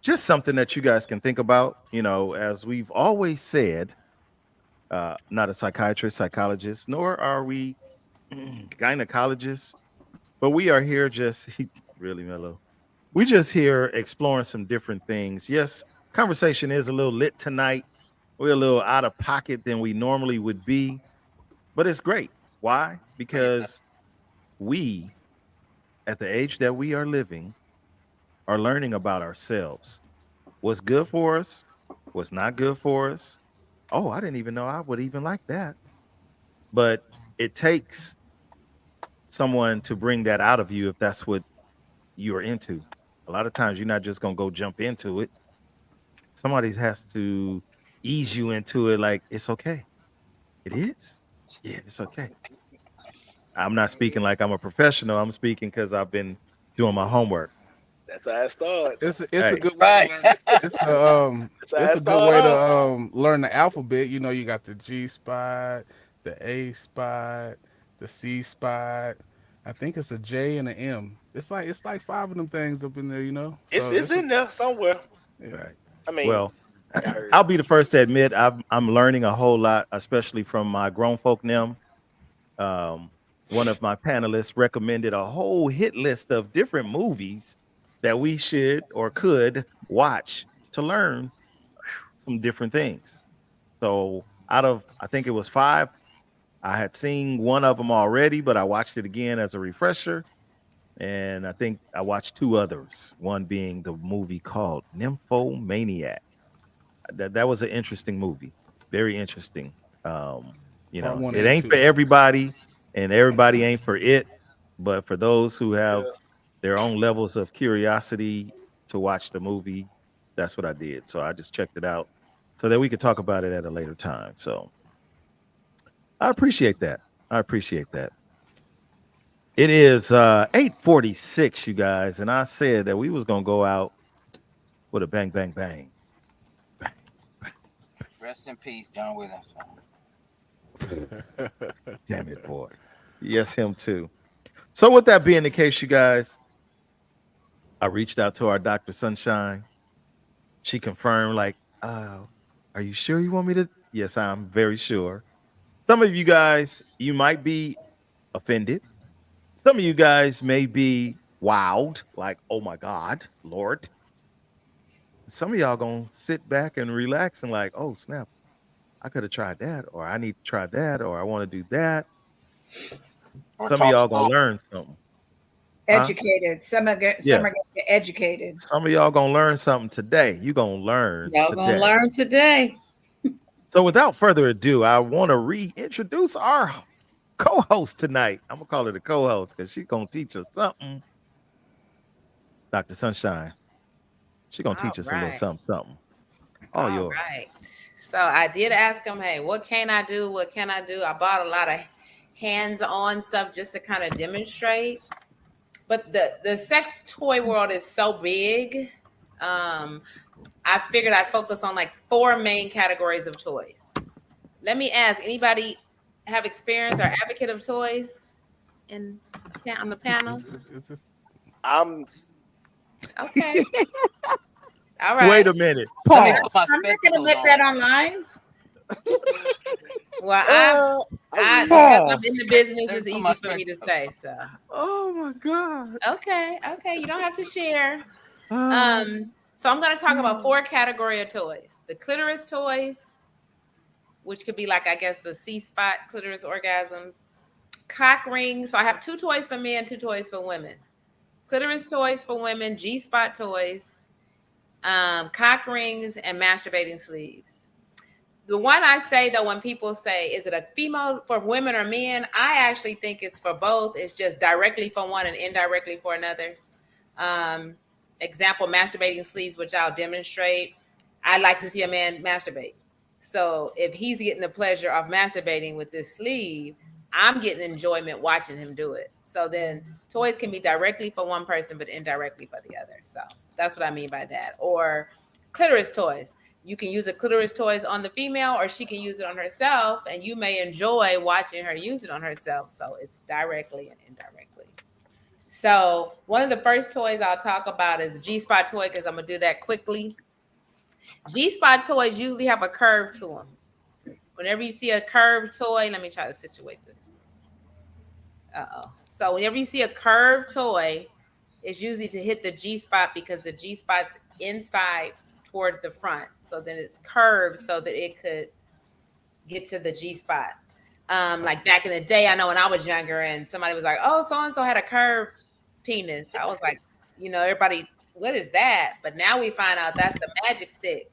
Just something that you guys can think about. As we've always said, not a psychiatrist, psychologist, nor are we gynecologists, but we are here just really mellow. We just here exploring some different things. Yes, conversation is a little lit tonight. We're a little out of pocket than we normally would be, but it's great. Why? Because we, at the age that we are living, are learning about ourselves. What's good for us, what's not good for us. Oh, I didn't even know I would even like that. But it takes someone to bring that out of you if that's what you're into. A lot of times you're not just going to go jump into it. Somebody has to ease you into it like it's okay. It is? Yeah, it's okay. I'm not speaking like I'm a professional. I'm speaking because I've been doing my homework. That's how it starts. It's a Hey, good way to Right. learn. That's how It's it a good start way to off. learn the alphabet. You got the G spot, the A spot, the C spot. I think it's a J and an M. It's like five of them things up in there. It's So it's in there somewhere. yeah. right. I mean, Well, I heard. I'll be the first to admit I'm learning a whole lot, especially from my grown folk now. Um, One of my panelists recommended a whole hit list of different movies that we should or could watch to learn some different things. So out of I think it was five, I had seen one of them already, but I watched it again as a refresher. And I think I watched two others. One being the movie called Nymphomaniac. That was an interesting movie, very interesting. Um, Part one it and ain't for two. everybody, and everybody ain't for it. But for those who have Yeah. their own levels of curiosity to watch the movie, that's what I did. So I just checked it out so that we could talk about it at a later time. So I appreciate that. I appreciate that. It is 8:46, you guys, and I said that we was gonna go out with a bang, bang, bang. Bang, bang. Rest in peace, John Williams. Damn it, boy. Yes, him too. So, with that being the case, you guys, I reached out to our Dr. Sunshine. She confirmed, like, are you sure you want me to? Yes, I'm very sure. Some of you guys, you might be offended. Some of you guys may be wowed, like, oh my God, Lord. Some of y'all gonna sit back and relax and like, oh snap, I could have tried that, or I need to try that, or I want to do that. Or Some of talk y'all gonna slow. learn something. Huh? Educated. Some are Yeah. going to get educated. Some of y'all gonna learn something today. You gonna learn Y'all gonna today. learn today. So without further ado, I want to reintroduce our co-host tonight. I'm gonna call her the co-host because she's gonna teach us something. Dr. Sunshine. She's gonna All teach us a little right. something, something. All All yours. right. So I did ask him, hey, what can I do? What can I do? I bought a lot of hands-on stuff just to kind of demonstrate. But the sex toy world is so big. I figured I'd focus on like four main categories of toys. Let me ask, anybody have experience or advocate of toys on the panel? It's just I'm Okay. All Wait right. a minute. Let me Pause. put my I'm not going to spectacles look on. that online. Well, I read. because I'm Pause. in the business, Let me it's put easy my for me to spectacles. say so. Oh my God. Okay, you don't have to share. Oh, So I'm going to talk about four category of toys: the clitoris toys, which could be like I guess the C spot clitoris orgasms, cock rings. So I have two toys for men, two toys for women. Clitoris toys for women, G spot toys, cock rings, and masturbating sleeves. The one I say though, when people say, is it a female for women or men? I actually think it's for both. It's just directly for one and indirectly for another. Um, Example, masturbating sleeves, which I'll demonstrate. I like to see a man masturbate. So if he's getting the pleasure of masturbating with this sleeve, I'm getting enjoyment watching him do it. So then toys can be directly for one person, but indirectly for the other. So that's what I mean by that. Or clitoris toys. You can use a clitoris toys on the female, or she can use it on herself, and you may enjoy watching her use it on herself. So it's directly and indirectly. So one of the first toys I'll talk about is G-spot toy, because I'm gonna do that quickly. G-spot toys usually have a curve to them. Whenever you see a curved toy, let me try to situate this. So whenever you see a curved toy, it's usually to hit the G-spot, because the G-spot's inside towards the front. So then it's curved so that it could get to the G-spot. Like back in the day, I know when I was younger and somebody was like, oh, so-and-so had a curved penis. I was like, everybody, what is that? But now we find out that's the magic stick,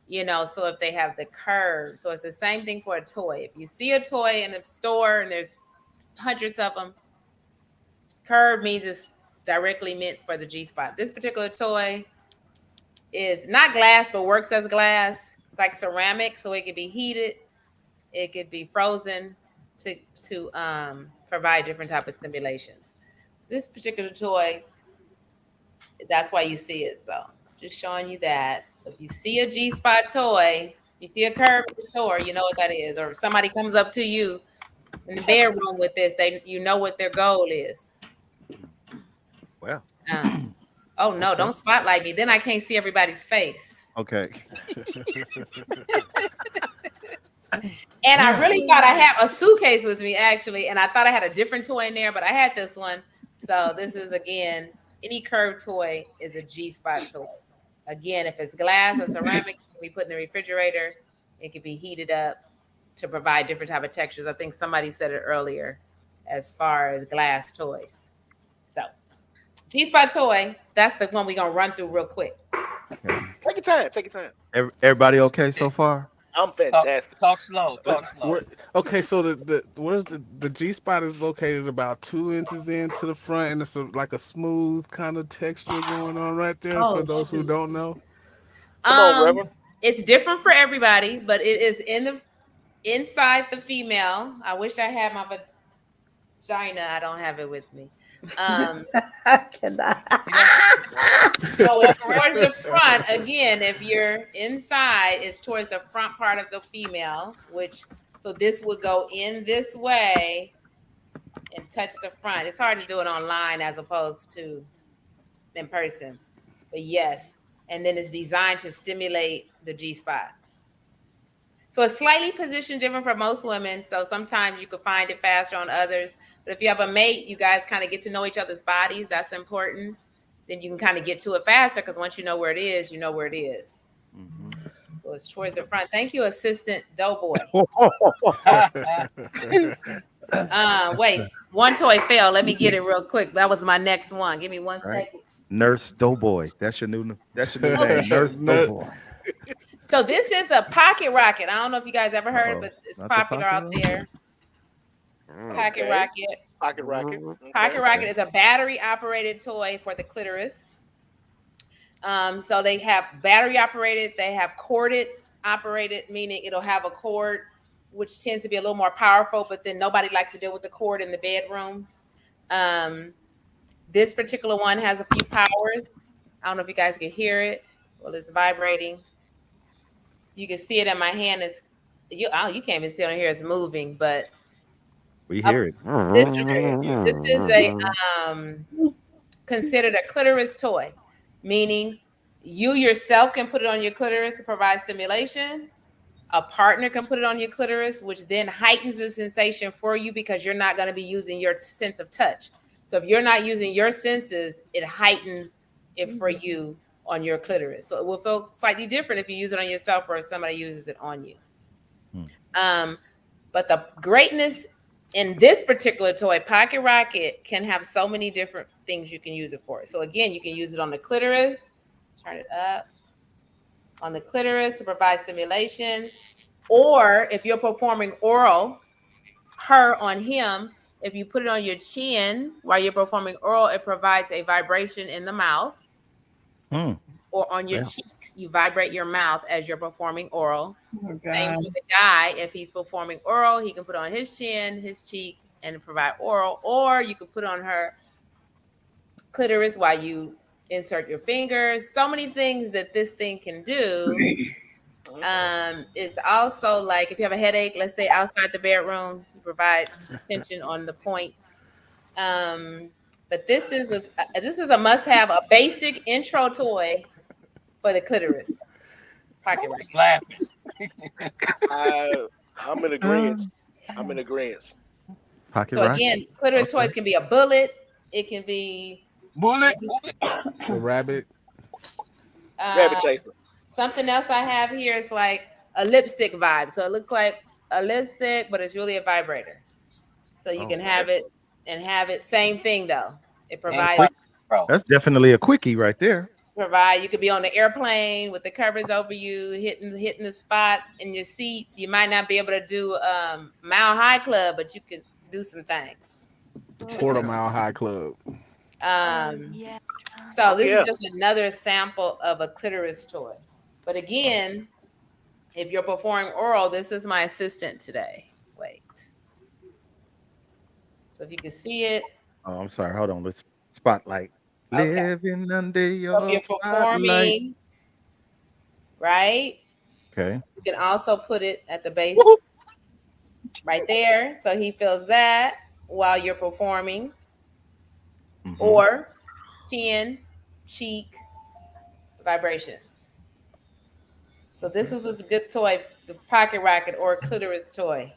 so if they have the curve. So it's the same thing for a toy. If you see a toy in the store and there's hundreds of them, curve means it's directly meant for the G-spot. This particular toy is not glass, but works as glass. It's like ceramic, so it can be heated. It could be frozen to provide different type of stimulations. This particular toy, that's why you see it. So just showing you that. So if you see a G-spot toy, you see a curve in the store, you know what that is. Or if somebody comes up to you in the bedroom with this, you know what their goal is. Well. Oh no, don't spotlight me. Then I can't see everybody's face. Okay. And I really thought I had a suitcase with me, actually, and I thought I had a different toy in there, but I had this one. So this is, again, any curved toy is a G-spot toy. Again, if it's glass or ceramic, it can be put in the refrigerator. It can be heated up to provide different type of textures. I think somebody said it earlier as far as glass toys. So G-spot toy, that's the one we're going to run through real quick. Okay. Take your time. Take your time. Everybody okay so far? I'm fantastic. Talk slow. Okay, so where's the G-spot is located about 2 inches into the front, and it's like a smooth kind of texture going on right there for those who don't know. Come on, Reverend. It's different for everybody, but it is inside the female. I wish I had my vagina. I don't have it with me. I cannot. So it's towards the front. Again, if you're inside, it's towards the front part of the female, so this would go in this way and touch the front. It's hard to do it online as opposed to in person. But yes, and then it's designed to stimulate the G-spot. So it's slightly positioned different for most women. So sometimes you could find it faster on others. But if you have a mate, you guys kind of get to know each other's bodies. That's important. Then you can kind of get to it faster, because once you know where it is, you know where it is. Mm-hmm. So it's towards the front. Thank you, Assistant Doughboy. Wait, one toy fell. Let me get it real quick. That was my next one. Give me one second. Nurse Doughboy. That's your new name. Nurse Doughboy. So this is a pocket rocket. I don't know if you guys ever heard it, but it's popular out there. Pocket rocket. Pocket rocket. Okay. Pocket rocket is a battery operated toy for the clitoris. So they have battery operated. They have corded operated, meaning it'll have a cord, which tends to be a little more powerful, but then nobody likes to deal with the cord in the bedroom. This particular one has a few powers. I don't know if you guys can hear it. Well, it's vibrating. You can see it in my hand. You can't even see it on here. It's moving, but we hear it. This is a considered a clitoris toy, meaning you yourself can put it on your clitoris to provide stimulation. A partner can put it on your clitoris, which then heightens the sensation for you, because you're not going to be using your sense of touch. So if you're not using your senses, it heightens it for you on your clitoris. So it will feel slightly different if you use it on yourself or if somebody uses it on you. But the greatness in this particular toy, Pocket Rocket, can have so many different things you can use it for. So again, you can use it on the clitoris, turn it up, on the clitoris to provide stimulation. Or if you're performing oral, her on him, if you put it on your chin while you're performing oral, it provides a vibration in the mouth. Or on your cheeks, you vibrate your mouth as you're performing oral. Same with the guy. If he's performing oral, he can put on his chin, his cheek, and provide oral. Or you could put on her clitoris while you insert your fingers. So many things that this thing can do. It's also like if you have a headache, let's say outside the bedroom, you provide tension on the points. But this is a must-have, a basic intro toy for the clitoris. Pocket racket. Laughing. I'm in agreement. I'm in agreement. Pocket So rocket. again, clitoris toys can be a bullet. It can be Bullet. The rabbit. Rabbit chaser. Something else I have here is like a lipstick vibe. So it looks like a lipstick, but it's really a vibrator. So you can have it and have it. Same thing though. It provides. That's definitely a quickie right there. You could be on the airplane with the covers over you, hitting the spot in your seats. You might not be able to do Mile High Club, but you could do some things. Quarter Mile High Club. So this is just another sample of a clitoris toy. But again, if you're performing oral, this is my assistant today. Wait. So if you can see it. Oh, I'm sorry. Hold on. Let's spotlight. Okay. Living under your So if you're spotlight. performing, right? Okay. You can also put it at the base right there. So he feels that while you're performing. Mm-hmm. Or chin, cheek vibrations. So this was a good toy, the pocket rocket or clitoris toy.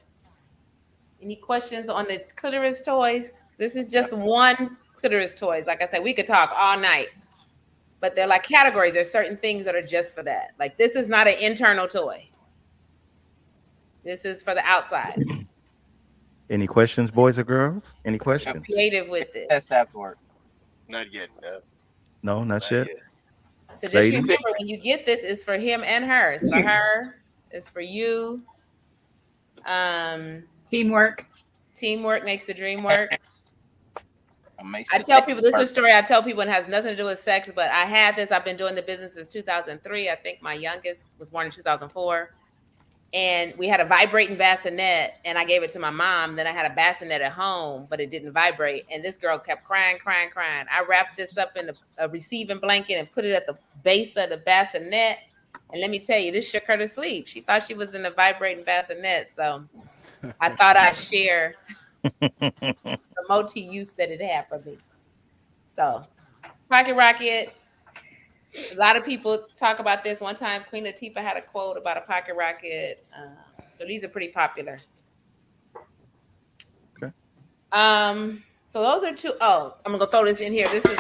Any questions on the clitoris toys? This is just one clitoris toys. Like I said, we could talk all night. But they're like categories. There's certain things that are just for that. Like this is not an internal toy. This is for the outside. Any questions, boys or girls? Any questions? I'm creative with it. Test afterward. Not yet. No, not yet. So just remember, when you get this, it's for him and her. It's for her. It's for you. Teamwork. Teamwork makes the dream work. I tell people, this is a story I tell people, it has nothing to do with sex, but I had this. I've been doing the business since 2003. I think my youngest was born in 2004. And we had a vibrating bassinet, and I gave it to my mom. Then I had a bassinet at home, but it didn't vibrate. And this girl kept crying. I wrapped this up in a receiving blanket and put it at the base of the bassinet. And let me tell you, this shook her to sleep. She thought she was in a vibrating bassinet. So I thought I'd share the multi-use that it had for me. So pocket rocket. A lot of people talk about this. One time, Queen Latifah had a quote about a pocket rocket. So these are pretty popular. Okay. So those are two. Oh, I'm gonna throw this in here. This is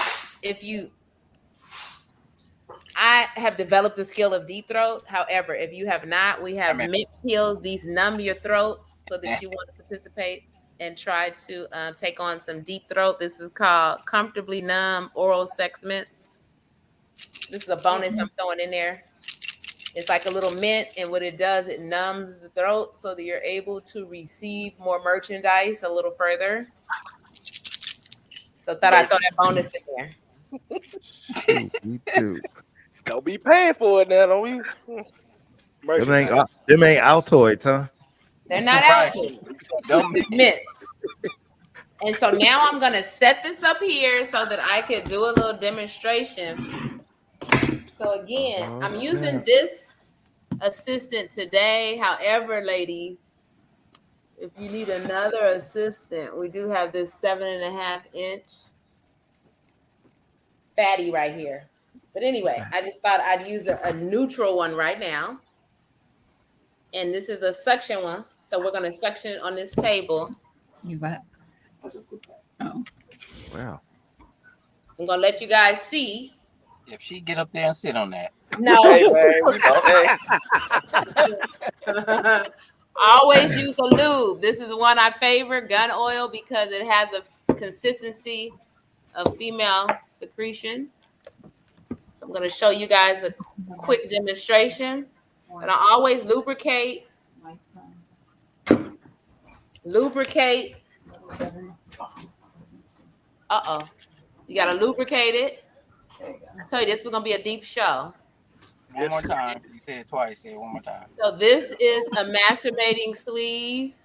I have developed the skill of deep throat. However, if you have not, we have mint pills. These numb your throat so that you want to participate and try to take on some deep throat. This is called Comfortably Numb Oral Sex Mints. This is a bonus I'm throwing in there. It's like a little mint, and what it does, it numbs the throat so that you're able to receive more merchandise a little further. So thought I'd throw that bonus in there. Don't be paying for it now, don't we? Them ain't Altoids, huh? They're not Altoids. Mints. And so now I'm going to set this up here so that I could do a little demonstration. So again, I'm using this assistant today. However, ladies, if you need another assistant, we do have this 7.5-inch fatty right here. But anyway, I just thought I'd use a neutral one right now. And this is a suction one. So we're going to suction on this table. You bet. Oh. Wow. I'm going to let you guys see. If she get up there and sit on that. No. Hey, Always use a lube. This is one I favor, gun oil, because it has a consistency of female secretion. So I'm going to show you guys a quick demonstration. And I always lubricate. You got to lubricate it. I tell you, this is going to be a deep show. One more time. You said it twice. Say it one more time. So this is a masturbating sleeve.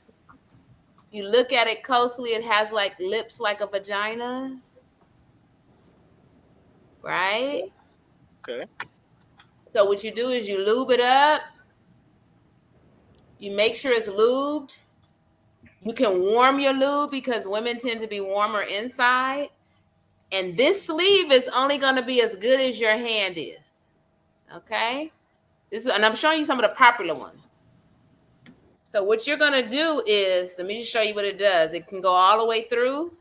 You look at it closely, it has like lips like a vagina. Right? Okay. So what you do is you lube it up. You make sure it's lubed. You can warm your lube because women tend to be warmer inside. And this sleeve is only going to be as good as your hand is. Okay? And I'm showing you some of the popular ones. So what you're going to do is, let me just show you what it does. It can go all the way through.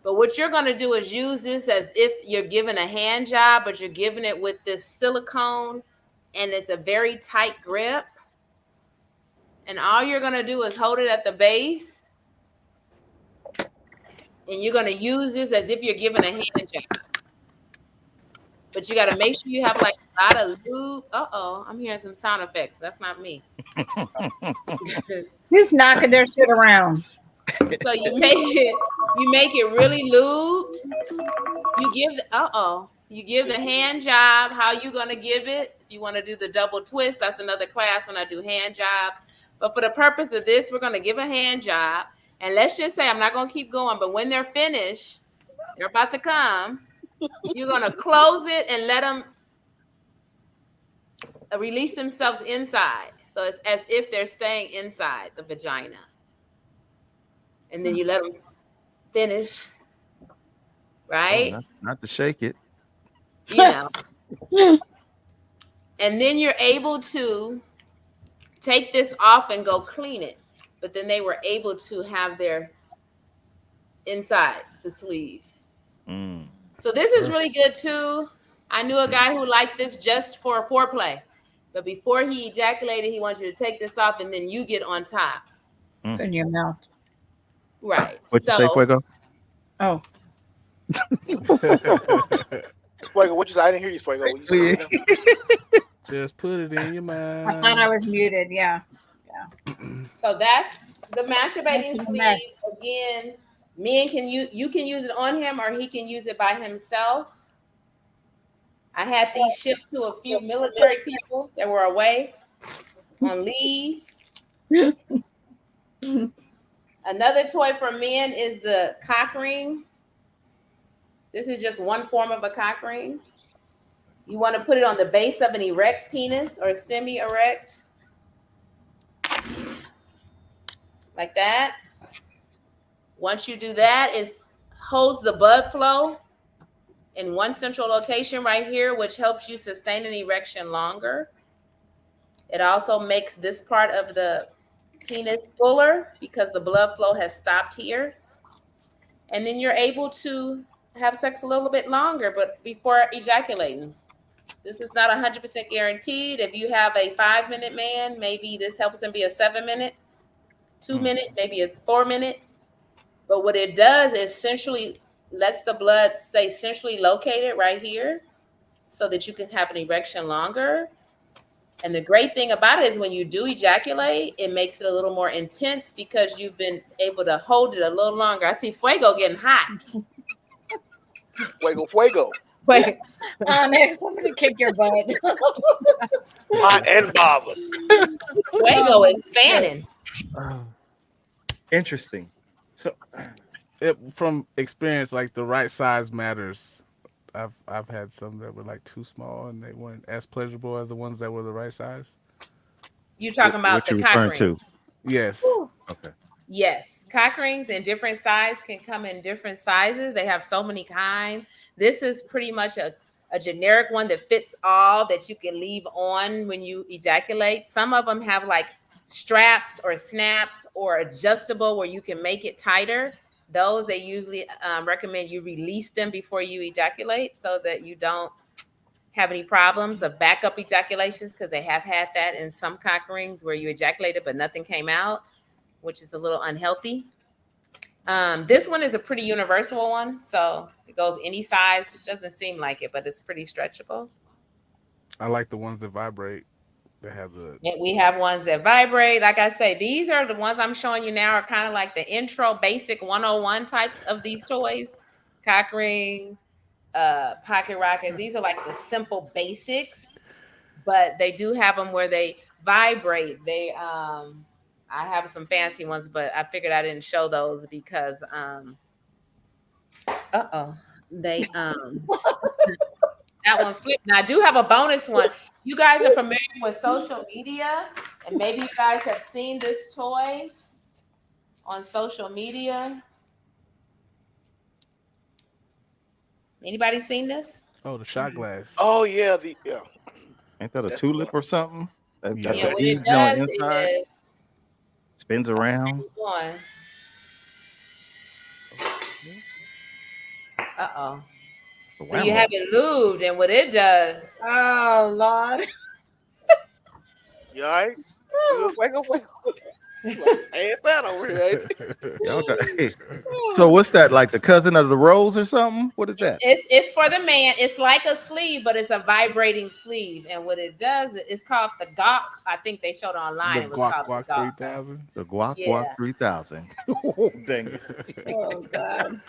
But what you're going to do is use this as if you're giving a hand job, but you're giving it with this silicone, and it's a very tight grip. And all you're going to do is hold it at the base, and you're going to use this as if you're giving a hand job. But you got to make sure you have like a lot of lube. Uh-oh, I'm hearing some sound effects. That's not me. Who's knocking their shit around? So you make it really lubed. You give the hand job. How you gonna give it? If you want to do the double twist, that's another class when I do hand jobs. But for the purpose of this, we're gonna give a hand job. And let's just say I'm not gonna keep going, but when they're finished, they're about to come. You're gonna close it and let them release themselves inside. So it's as if they're staying inside the vagina. And then you let them finish, right? Oh, not to shake it. You know. And then you're able to take this off and go clean it. But then they were able to have their inside the sleeve. Mm. So this is really good too. I knew a guy who liked this just for foreplay. But before he ejaculated, he wanted you to take this off and then you get on top. In your mouth. Right. What you say, Fuego? Oh. Fuego, what you say? I didn't hear you, Fuego. What you say? Just put it in your mouth. I thought I was muted. Yeah. So that's the masturbating That's a sleeve. mess. Again, men can you can use it on him or he can use it by himself. I had these shipped to a few military people that were away on leave. Another toy for men is the cock ring. This is just one form of a cock ring. You want to put it on the base of an erect penis or semi-erect. Like that. Once you do that, it holds the blood flow in one central location right here, which helps you sustain an erection longer. It also makes this part of the penis fuller because the blood flow has stopped here. And then you're able to have sex a little bit longer, but before ejaculating. This is not 100% guaranteed. If you have a 5-minute man, maybe this helps him be a 7-minute, 2-minute, maybe a 4-minute. But what it does is centrally lets the blood stay centrally located right here so that you can have an erection longer. And the great thing about it is when you do ejaculate, it makes it a little more intense because you've been able to hold it a little longer. I see Fuego getting hot. Fuego. Wait. Onyx, I'm going to kick your butt. Hot and bothered. Fuego is fanning. Interesting. So, from experience, like the right size matters. I've had some that were like too small and they weren't as pleasurable as the ones that were the right size. You talking about the cock ring? Yes. Ooh. Okay. Yes, cock rings in different sizes can come in different sizes. They have so many kinds. This is pretty much a generic one that fits all that you can leave on when you ejaculate. Some of them have like straps or snaps or adjustable where you can make it tighter. Those they usually recommend you release them before you ejaculate so that you don't have any problems of backup ejaculations, because they have had that in some cock rings where you ejaculated but nothing came out, which is a little unhealthy. This one is a pretty universal one, so it goes any size. It doesn't seem like it, but it's pretty stretchable. I like the ones that vibrate. They have we have ones that vibrate. Like I say, these are the ones I'm showing you now are kind of like the intro basic 101 types of these toys. Cock rings, pocket rockets. These are like the simple basics, but they do have them where they vibrate. They I have some fancy ones, but I figured I didn't show those because they that one flipped. Now I do have a bonus one. You guys are familiar with social media, and maybe you guys have seen this toy on social media. Anybody seen this? Oh, the shot glass. Oh yeah, Ain't that a that's the tulip one. or something? That got Yeah, the Yeah. what it beads on the does inside, is spins around. one. Uh-oh. So you have it lubed, and what it does. Oh Lord. You all right? Wake up. Hey, bad over here. Ain't it? Y'all got, so what's that? Like the cousin of the rose or something? What is that? It's for the man. It's like a sleeve, but it's a vibrating sleeve. And what it does, it's called the Gawk. I think they showed online. The It was Guac called Guac the Gawk. 3000. The Guac Yeah. Guac 3000. Oh, dang it. Oh God.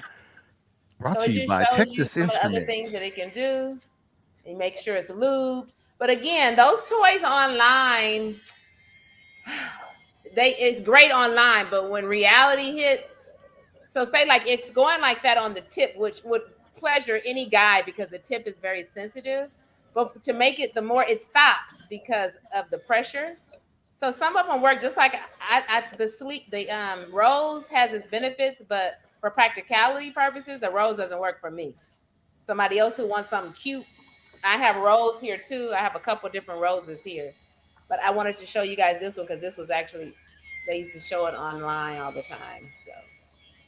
Brought So to it you just by shows you Texas some of the other things Instruments. that it can do. And make sure it's lubed. But again, those toys online, it's great online, but when reality hits, so say like it's going like that on the tip, which would pleasure any guy because the tip is very sensitive. But to make it, the more it stops because of the pressure. So some of them work just like the rose has its benefits, but for practicality purposes, the rose doesn't work for me. Somebody else who wants something cute, I have rose here too. I have a couple different roses here, but I wanted to show you guys this one because this was actually they used to show it online all the time.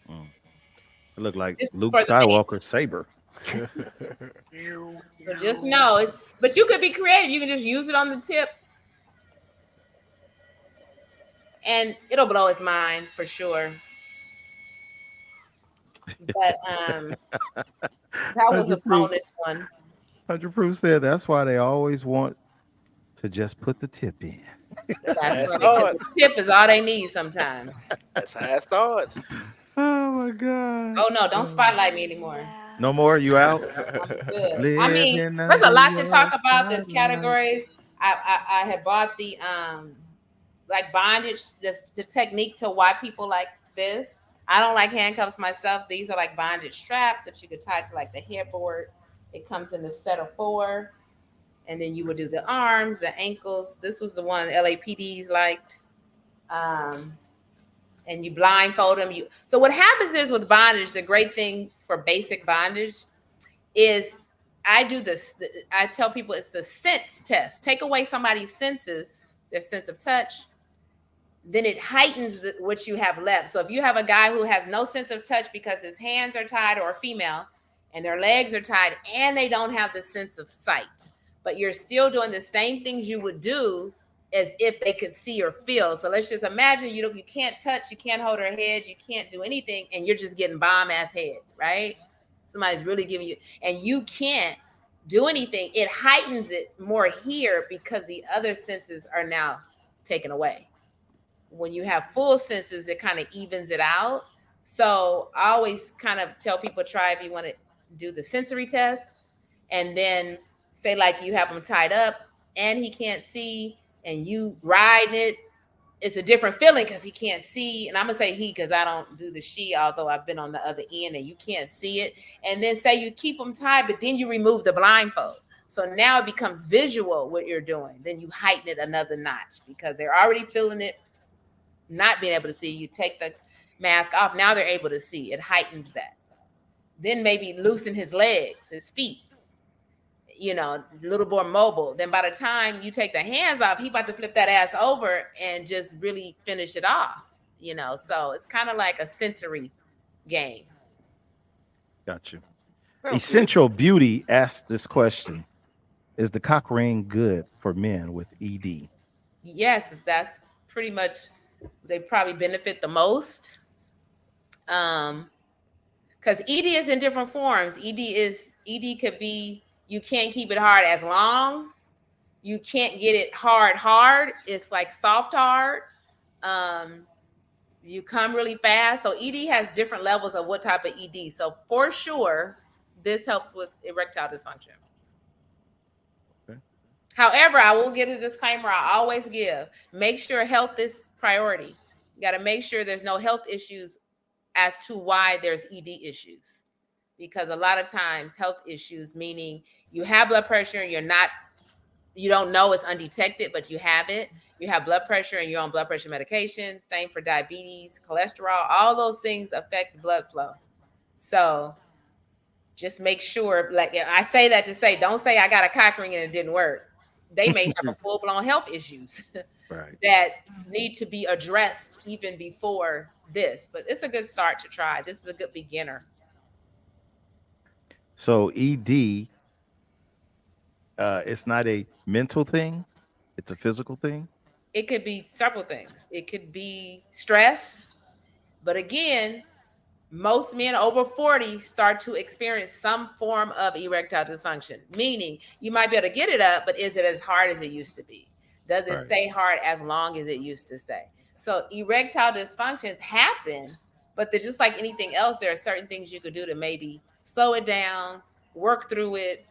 So It looked like this is Luke for the man. Skywalker's saber. So just know, but you could be creative. You can just use it on the tip, and it'll blow his mind for sure. But that was a bonus one. 100 Proof said that's why they always want to just put the tip in. That's That's how it right. 'Cause starts. the tip is all they need sometimes. That's how it starts. Oh my God. Oh no, don't spotlight me anymore. No more? You out? I'm good. Live I mean, in there's a lot to talk about. There's spotlight. categories. I had bought the like bondage, the technique to why people like this. I don't like handcuffs myself. These are like bondage straps that you could tie to like the headboard. It comes in a set of 4. And then you would do the arms, the ankles. This was the one LAPDs liked. And you blindfold them. So what happens is with bondage, the great thing for basic bondage is I do this. I tell people it's the sense test. Take away somebody's senses, their sense of touch, then it heightens what you have left. So if you have a guy who has no sense of touch because his hands are tied, or a female, and their legs are tied, and they don't have the sense of sight, but you're still doing the same things you would do as if they could see or feel. So let's just imagine you can't touch, you can't hold her head, you can't do anything, and you're just getting bomb ass head, right? Somebody's really giving you, and you can't do anything. It heightens it more here because the other senses are now taken away. When you have full senses, it kind of evens it out. So I always kind of tell people, try if you want to do the sensory test, and then say like you have him tied up and he can't see, and you ride it. It's a different feeling because he can't see. And I'm gonna say he because I don't do the she, although I've been on the other end and you can't see it. And then say you keep them tied, but then you remove the blindfold. So now it becomes visual what you're doing. Then you heighten it another notch because they're already feeling it, not being able to see. You take the mask off. Now they're able to see. It heightens that. Then maybe loosen his legs, his feet, a little more mobile. Then by the time you take the hands off, he about to flip that ass over and just really finish it off, So it's kind of like a sensory game. Got you. Essential Beauty asked this question. Is the cock ring good for men with ED? Yes, that's pretty much, they probably benefit the most. Because ED is in different forms. ED could be, you can't keep it hard as long. You can't get it hard. It's like soft hard. You come really fast. So ED has different levels of what type of ED. So for sure, this helps with erectile dysfunction. Okay. However, I will give a disclaimer I always give. Make sure health is priority. You got to make sure there's no health issues as to why there's ED issues. Because a lot of times health issues, meaning you have blood pressure, you don't know it's undetected, but you have it. You have blood pressure and you're on blood pressure medication. Same for diabetes, cholesterol. All those things affect blood flow. So just make sure, like I say that to say, don't say I got a cock ring and it didn't work. They may have a full-blown health issues Right. that need to be addressed even before this. But it's a good start to try. This is a good beginner. So ED, it's not a mental thing; it's a physical thing. It could be several things. It could be stress, but again, most men over 40 start to experience some form of erectile dysfunction, meaning you might be able to get it up, but is it as hard as it used to be? Does it stay hard as long as it used to stay? So erectile dysfunctions happen, but they're just like anything else. There are certain things you could do to maybe slow it down, work through it.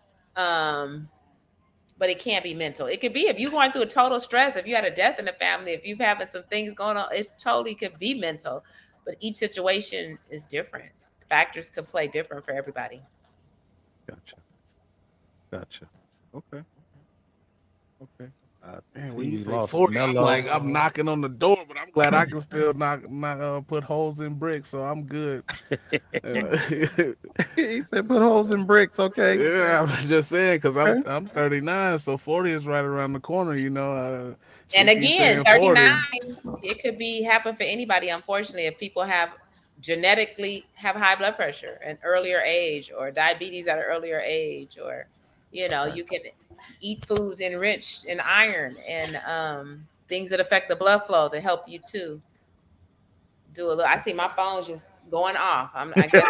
But it can't be mental. It could be if you're going through a total stress, if you had a death in the family, if you're having some things going on, it totally could be mental. But each situation is different. Factors could play different for everybody. Gotcha. Okay. Man, See, when you we say lost 40, I'm Mello. like, I'm knocking on the door, but I'm glad I can still put holes in bricks, so I'm good. He said put holes in bricks. Okay. Yeah, I'm just saying because I'm 39, so 40 is right around the corner. And She keeps again, saying 39, 40. it could be happen for anybody, unfortunately, if people have genetically have high blood pressure at an earlier age, or diabetes at an earlier age, or you can eat foods enriched in iron and things that affect the blood flow to help you too. Do a little. I see my phone's just going off. I guess.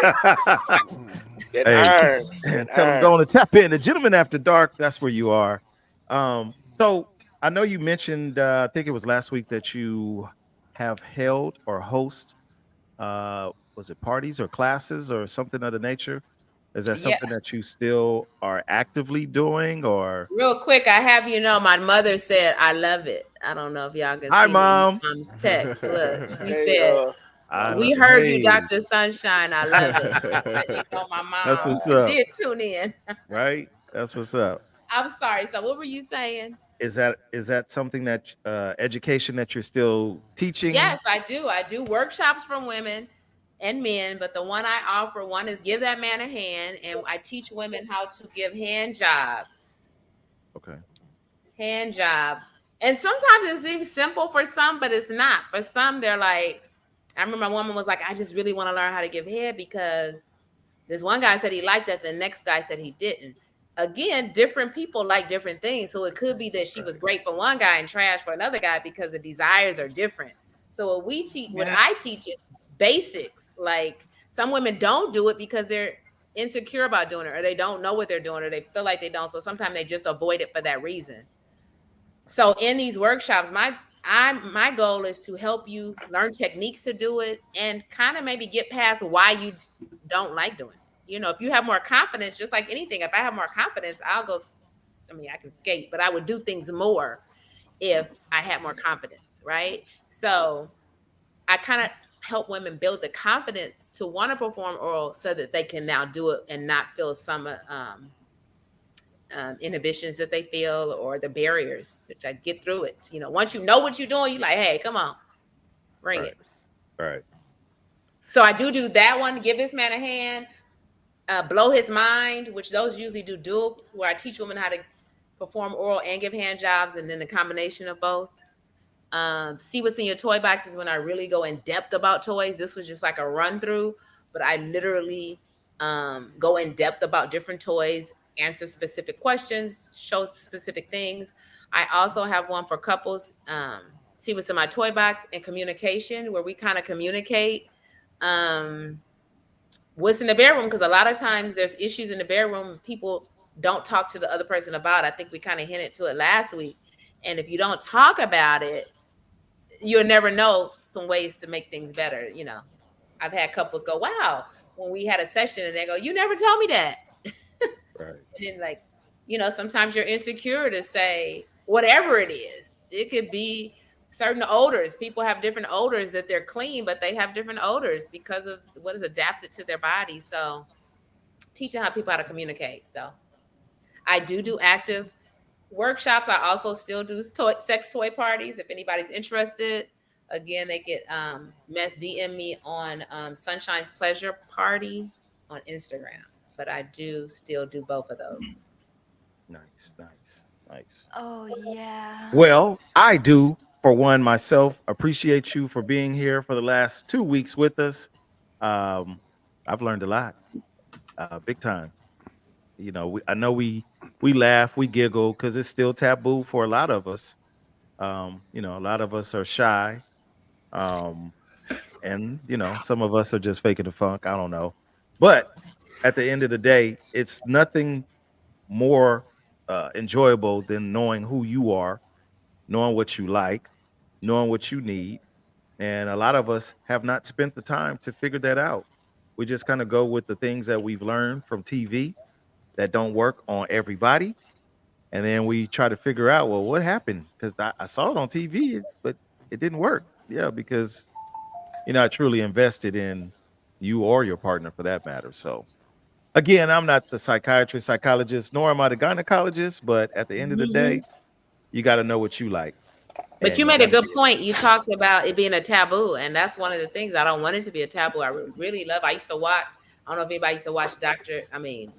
That Hey, iron. That tell them iron. going to tap in. The Gentleman After Dark. That's where you are. So I know you mentioned. I think it was last week that you have held or host. Was it parties or classes or something of the nature? Is that Yeah. something that you still are actively doing, or? Real quick, I have my mother said, I love it. I don't know if y'all can Hi, see my Mom. mom's text. Look, she Hey, said, we heard you, Hey, Dr. Sunshine. I love it. You know, my that's mom what's up, did tune in. right? That's what's up. I'm sorry. So what were you saying? Is that something that education that you're still teaching? Yes, I do. I do workshops for women and men, but the one I offer, one is give that man a hand, and I teach women how to give hand jobs. Okay. Hand jobs. And sometimes it seems simple for some, but it's not. For some, they're like, I remember a woman was like, I just really want to learn how to give head because this one guy said he liked that, the next guy said he didn't. Again, different people like different things. So it could be that she was great for one guy and trash for another guy because the desires are different. So what I teach is basics. Like some women don't do it because they're insecure about doing it, or they don't know what they're doing, or they feel like they don't. So sometimes they just avoid it for that reason. So in these workshops, my goal is to help you learn techniques to do it and kind of maybe get past why you don't like doing it. If you have more confidence, just like anything, if I have more confidence, I can skate, but I would do things more if I had more confidence, right? So I kind of help women build the confidence to want to perform oral so that they can now do it and not feel some inhibitions that they feel or the barriers to get through it. Once you know what you're doing, you're like, hey, come on, bring it. Right. So I do that one, give this man a hand, blow his mind, which those usually do dual, where I teach women how to perform oral and give hand jobs, and then the combination of both. See what's in your toy box is when I really go in depth about toys. This was just like a run through, but I literally go in depth about different toys, answer specific questions, show specific things. I also have one for couples, see what's in my toy box, and communication, where we kind of communicate what's in the bedroom, because a lot of times there's issues in the bedroom people don't talk to the other person about. I think we kind of hinted to it last week. And if you don't talk about it, you'll never know some ways to make things better. I've had couples go, wow, when we had a session, and they go, you never told me that. Right. And then sometimes you're insecure to say whatever it is. It could be certain odors. People have different odors that they're clean, but they have different odors because of what is adapted to their body. So teaching people how to communicate. So I do active workshops. I also still do sex toy parties. If anybody's interested, again, they get DM me on Sunshine's Pleasure Party on Instagram. but I do still do both of those. Nice, nice, nice. Oh, yeah. Well, I do, for one, myself, appreciate you for being here for the last 2 weeks with us. Um, I've learned a lot, big time. I know we laugh, we giggle because it's still taboo for a lot of us. A lot of us are shy. Um, and some of us are just faking the funk. I don't know. But at the end of the day, it's nothing more enjoyable than knowing who you are, knowing what you like, knowing what you need. And a lot of us have not spent the time to figure that out. We just kind of go with the things that we've learned from TV that don't work on everybody. And then we try to figure out, well, what happened? Because I saw it on TV, but it didn't work. Yeah, because you're not truly invested in you or your partner for that matter. So, again, I'm not the psychiatrist, psychologist, nor am I the gynecologist. But at the end of the day, you got to know what you like. But you made a good point. You talked about it being a taboo, and that's one of the things I don't want it to be a taboo. I really love. I used to watch. I don't know if anybody used to watch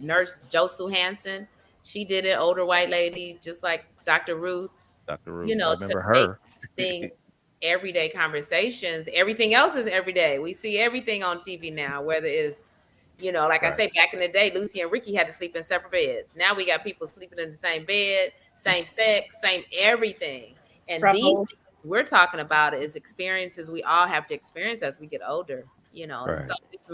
Nurse Josu Hansen. She did it, older white lady, just like Dr. Ruth. Dr. Ruth, I To remember make her. things everyday conversations. Everything else is everyday. We see everything on TV now, whether it's like I say, back in the day, Lucy and Ricky had to sleep in separate beds. Now we got people sleeping in the same bed, same sex, same everything. And these things we're talking about is experiences we all have to experience as we get older, And so it's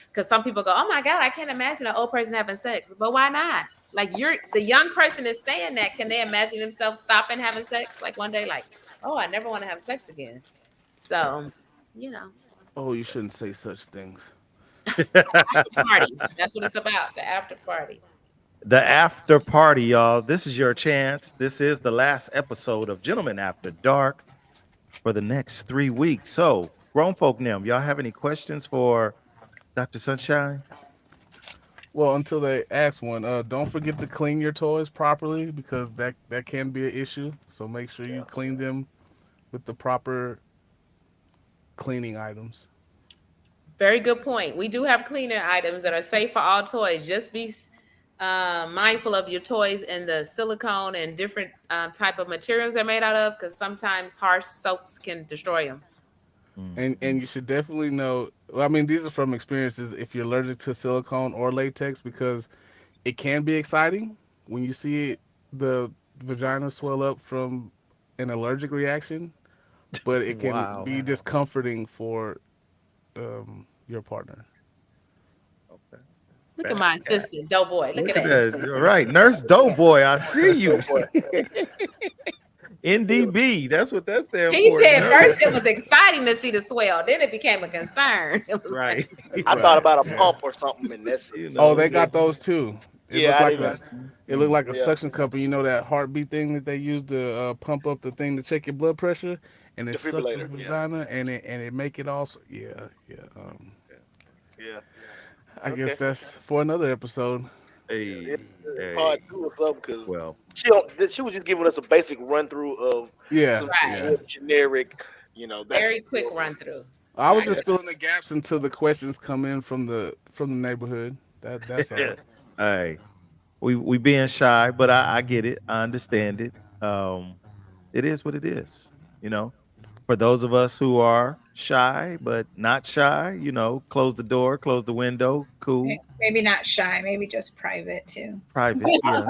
because some people go, oh my God, I can't imagine an old person having sex. But why not? Like the young person is saying that. Can they imagine themselves stopping having sex? Like one day, like, oh, I never want to have sex again. So, Oh, you shouldn't say such things. After party. That's what it's about. The after party. The after party, y'all. This is your chance. This is the last episode of Gentlemen After Dark for the next 3 weeks. So, grown folk Nim, y'all have any questions for Dr. Sunshine? Well, until they ask one, don't forget to clean your toys properly because that can be an issue. So make sure you clean them with the proper cleaning items. Very good point. We do have cleaning items that are safe for all toys. Just be mindful of your toys and the silicone and different type of materials they're made out of, because sometimes harsh soaps can destroy them. And you should definitely know. Well, I mean, these are from experiences. If you're allergic to silicone or latex, because it can be exciting when you see the vagina swell up from an allergic reaction, but it can be discomforting for your partner. Okay. Look at my assistant, Doughboy. Look at that. You're right. Nurse Doughboy, I see you. NDB, that's what that stands for. He said first it was exciting to see the swell, then it became a concern. It was right. I thought about a pump or something, and that's Oh, they got those too. It looked like a yeah. suction cup. You know that heartbeat thing that they use to pump up the thing to check your blood pressure, and it sucks the vagina and it make it also. Yeah. Yeah. I guess that's for another episode. Hey, Part 2 or something, because she was just giving us a basic run through of some generic, that's very quick run through. I was just filling the gaps until the questions come in from the neighborhood. That's all. Hey, we being shy, but I get it. I understand it. It is what it is. For those of us who are shy but not shy, close the door, close the window, cool. Maybe not shy, maybe just private too. Private, yeah.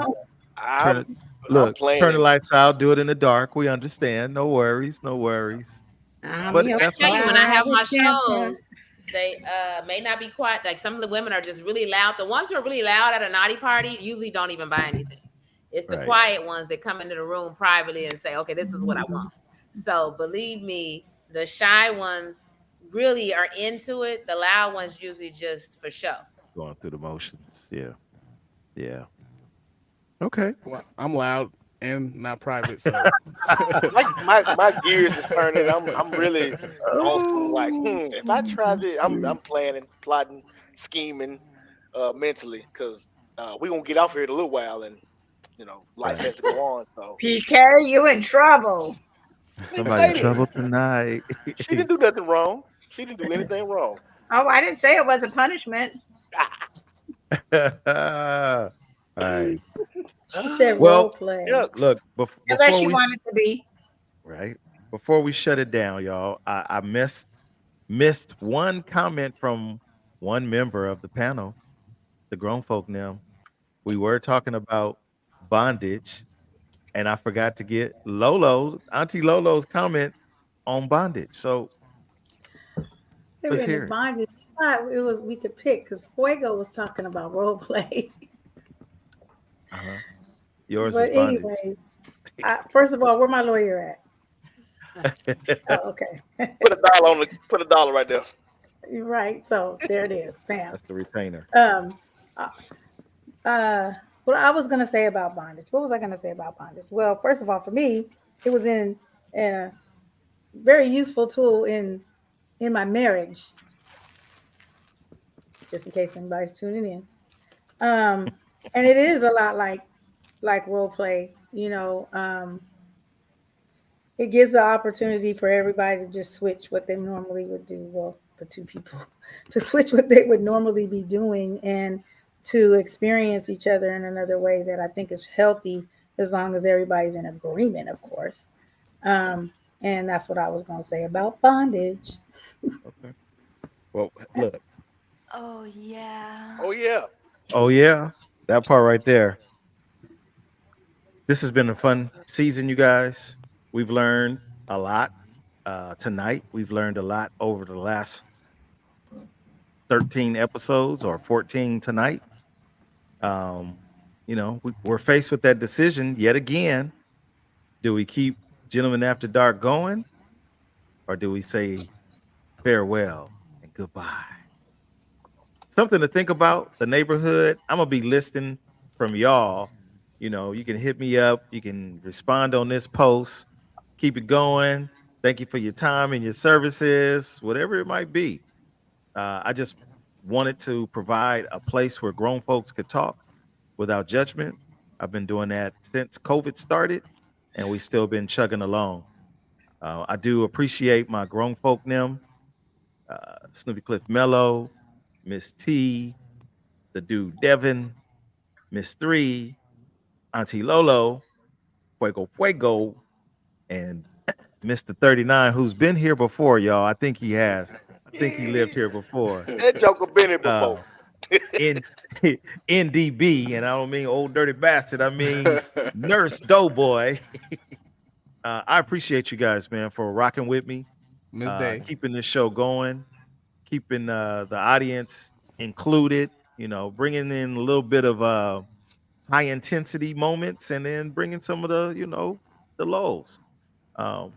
I'm turn the lights out, do it in the dark. We understand. No worries, no worries. But that's tell you, when I have my shows, they may not be quiet. Like some of the women are just really loud. The ones who are really loud at a naughty party usually don't even buy anything. It's the quiet ones that come into the room privately and say, okay, this is what I want. So believe me, the shy ones really are into it. The loud ones usually just for show. Going through the motions. Yeah. Okay. Well, I'm loud and not private, so my gears is turning. I'm really also like, if I try this, I'm planning, plotting, scheming, mentally, because we're gonna get off here in a little while, and life has to go on. So PK, you in trouble. Somebody in trouble tonight. She didn't do nothing wrong. She didn't do anything wrong. Oh, I didn't say it was a punishment. All right. She said role Well, play. Yeah. look, Unless before you we want it to be. right before we shut it down, y'all, I missed one comment from one member of the panel, the grown folk now. We were talking about bondage, and I forgot to get Auntie Lolo's comment on bondage. So Wait a let's minute, hear it. bondage. I thought it was we could pick because Fuego was talking about role play. Uh-huh. Yours was But bondage. anyways, first of all, where my lawyer at? Oh, okay. Put a dollar right there. You're right. So there it is. Bam. That's the retainer. Um, uh, what I was gonna say about bondage. What was I gonna say about bondage? Well, first of all, for me, it was in a very useful tool in my marriage. Just in case anybody's tuning in. And it is a lot like role play. It gives the opportunity for everybody to just switch what they normally would do. Well, the two people to switch what they would normally be doing and to experience each other in another way that I think is healthy as long as everybody's in agreement, of course. Um, and that's what I was going to say about bondage. Okay. Well, look. Oh, yeah. Oh yeah. Oh yeah, that part right there. This has been a fun season, you guys. We've learned a lot tonight. We've learned a lot over the last 13 episodes or 14 tonight. Um, we're faced with that decision yet again. Do we keep Gentlemen After Dark going, or do we say farewell and goodbye? Something to think about. The neighborhood. I'm gonna be listening from y'all. You can hit me up. You can respond on this post. Keep it going. Thank you for your time and your services, whatever it might be. I just wanted to provide a place where grown folks could talk without judgment. I've been doing that since COVID started, and we still been chugging along. I do appreciate my grown folk them, Snoopy Cliff Mello, Miss T, the dude Devin, Miss Three, Auntie Lolo, Fuego Fuego, and Mr. 39, who's been here before, y'all. I think he has. I think he lived here before. That joker been here before. Uh, in NDB, and I don't mean old dirty bastard. I mean Nurse Doughboy. I appreciate you guys, man, for rocking with me, Miss Day. keeping this show going, keeping the audience included. Bringing in a little bit of high intensity moments, and then bringing some of the lows. Um,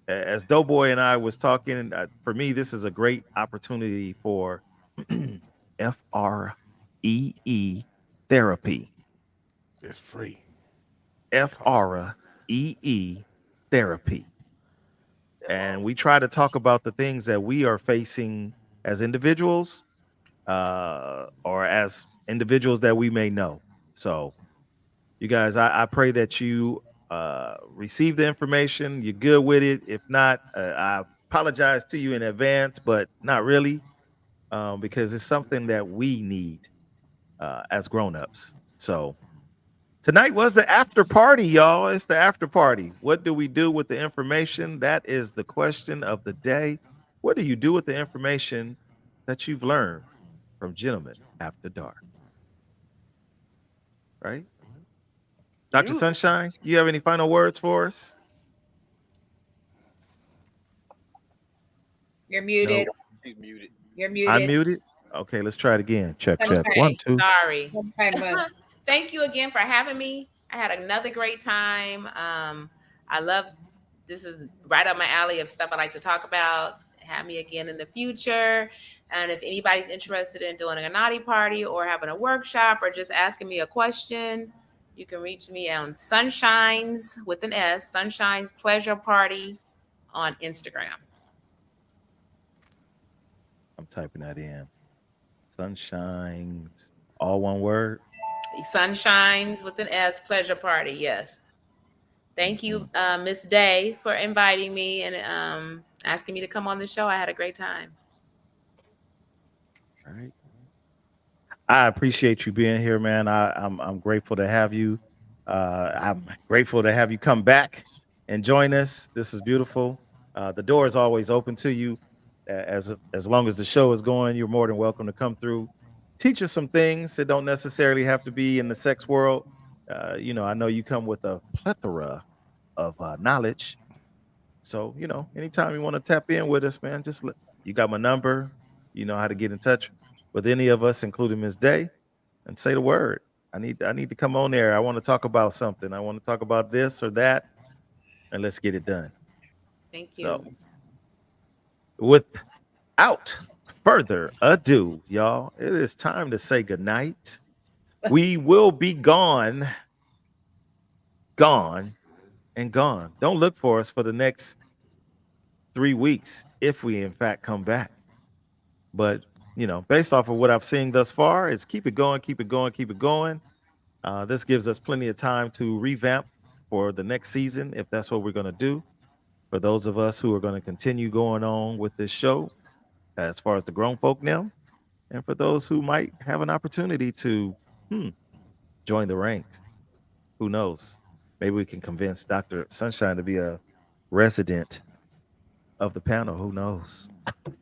as Doughboy and I was talking, for me, this is a great opportunity for FREE therapy. It's free. FREE therapy. And we try to talk about the things that we are facing as individuals, or as individuals that we may know. So, you guys, I pray that you receive the information. You're good with it. If not, I apologize to you in advance, but not really, because it's something that we need as grown-ups. So tonight was the after party, y'all. It's the after party. What do we do with the information? That is the question of the day. What do you do with the information that you've learned from Gentlemen After Dark? Right? Dr. Use it. Sunshine, you have any final words for us? You're No. muted. She's muted. You're I'm muted. muted. Okay, let's try it again. Check, check. One, Okay. two. Sorry. Okay, Thank you again for having me. I had another great time. I love this is right up my alley of stuff I like to talk about. Have me again in the future. And if anybody's interested in doing a naughty party or having a workshop or just asking me a question, you can reach me on Sunshines with an S, Sunshines Pleasure Party on Instagram. I'm typing that in. Sunshines. All one word. Sunshines with an S, Pleasure Party. Yes. Thank you, Miss Day, for inviting me and asking me to come on the show. I had a great time. All right. I appreciate you being here, man. I'm grateful to have you. I'm grateful to have you come back and join us. This is beautiful. The door is always open to you. As long as the show is going, you're more than welcome to come through. Teach us some things. It don't necessarily have to be in the sex world. I know you come with a plethora of knowledge. So, anytime you want to tap in with us, man, you got my number. You know how to get in touch with any of us, including Miss Day, and say the word. I need to come on there. I want to talk about something. I want to talk about this or that, and let's get it done. Thank So, you. without further ado, y'all, it is time to say goodnight. We will be gone, gone, and gone. Don't look for us for the next 3 weeks if we in fact come back. But based off of what I've seen thus far, is keep it going, keep it going, keep it going. This gives us plenty of time to revamp for the next season, if that's what we're going to do. For those of us who are going to continue going on with this show, as far as the grown folk now, and for those who might have an opportunity to join the ranks, who knows? Maybe we can convince Dr. Sunshine to be a resident of the panel. Who knows?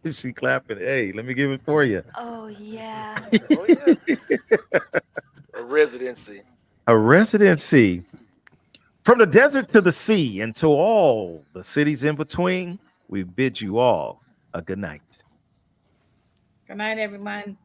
Is she clapping? Hey, let me give it for you. Oh yeah. Oh yeah, a residency. A residency from the desert to the sea and to all the cities in between. We bid you all a good night. Good night, everyone.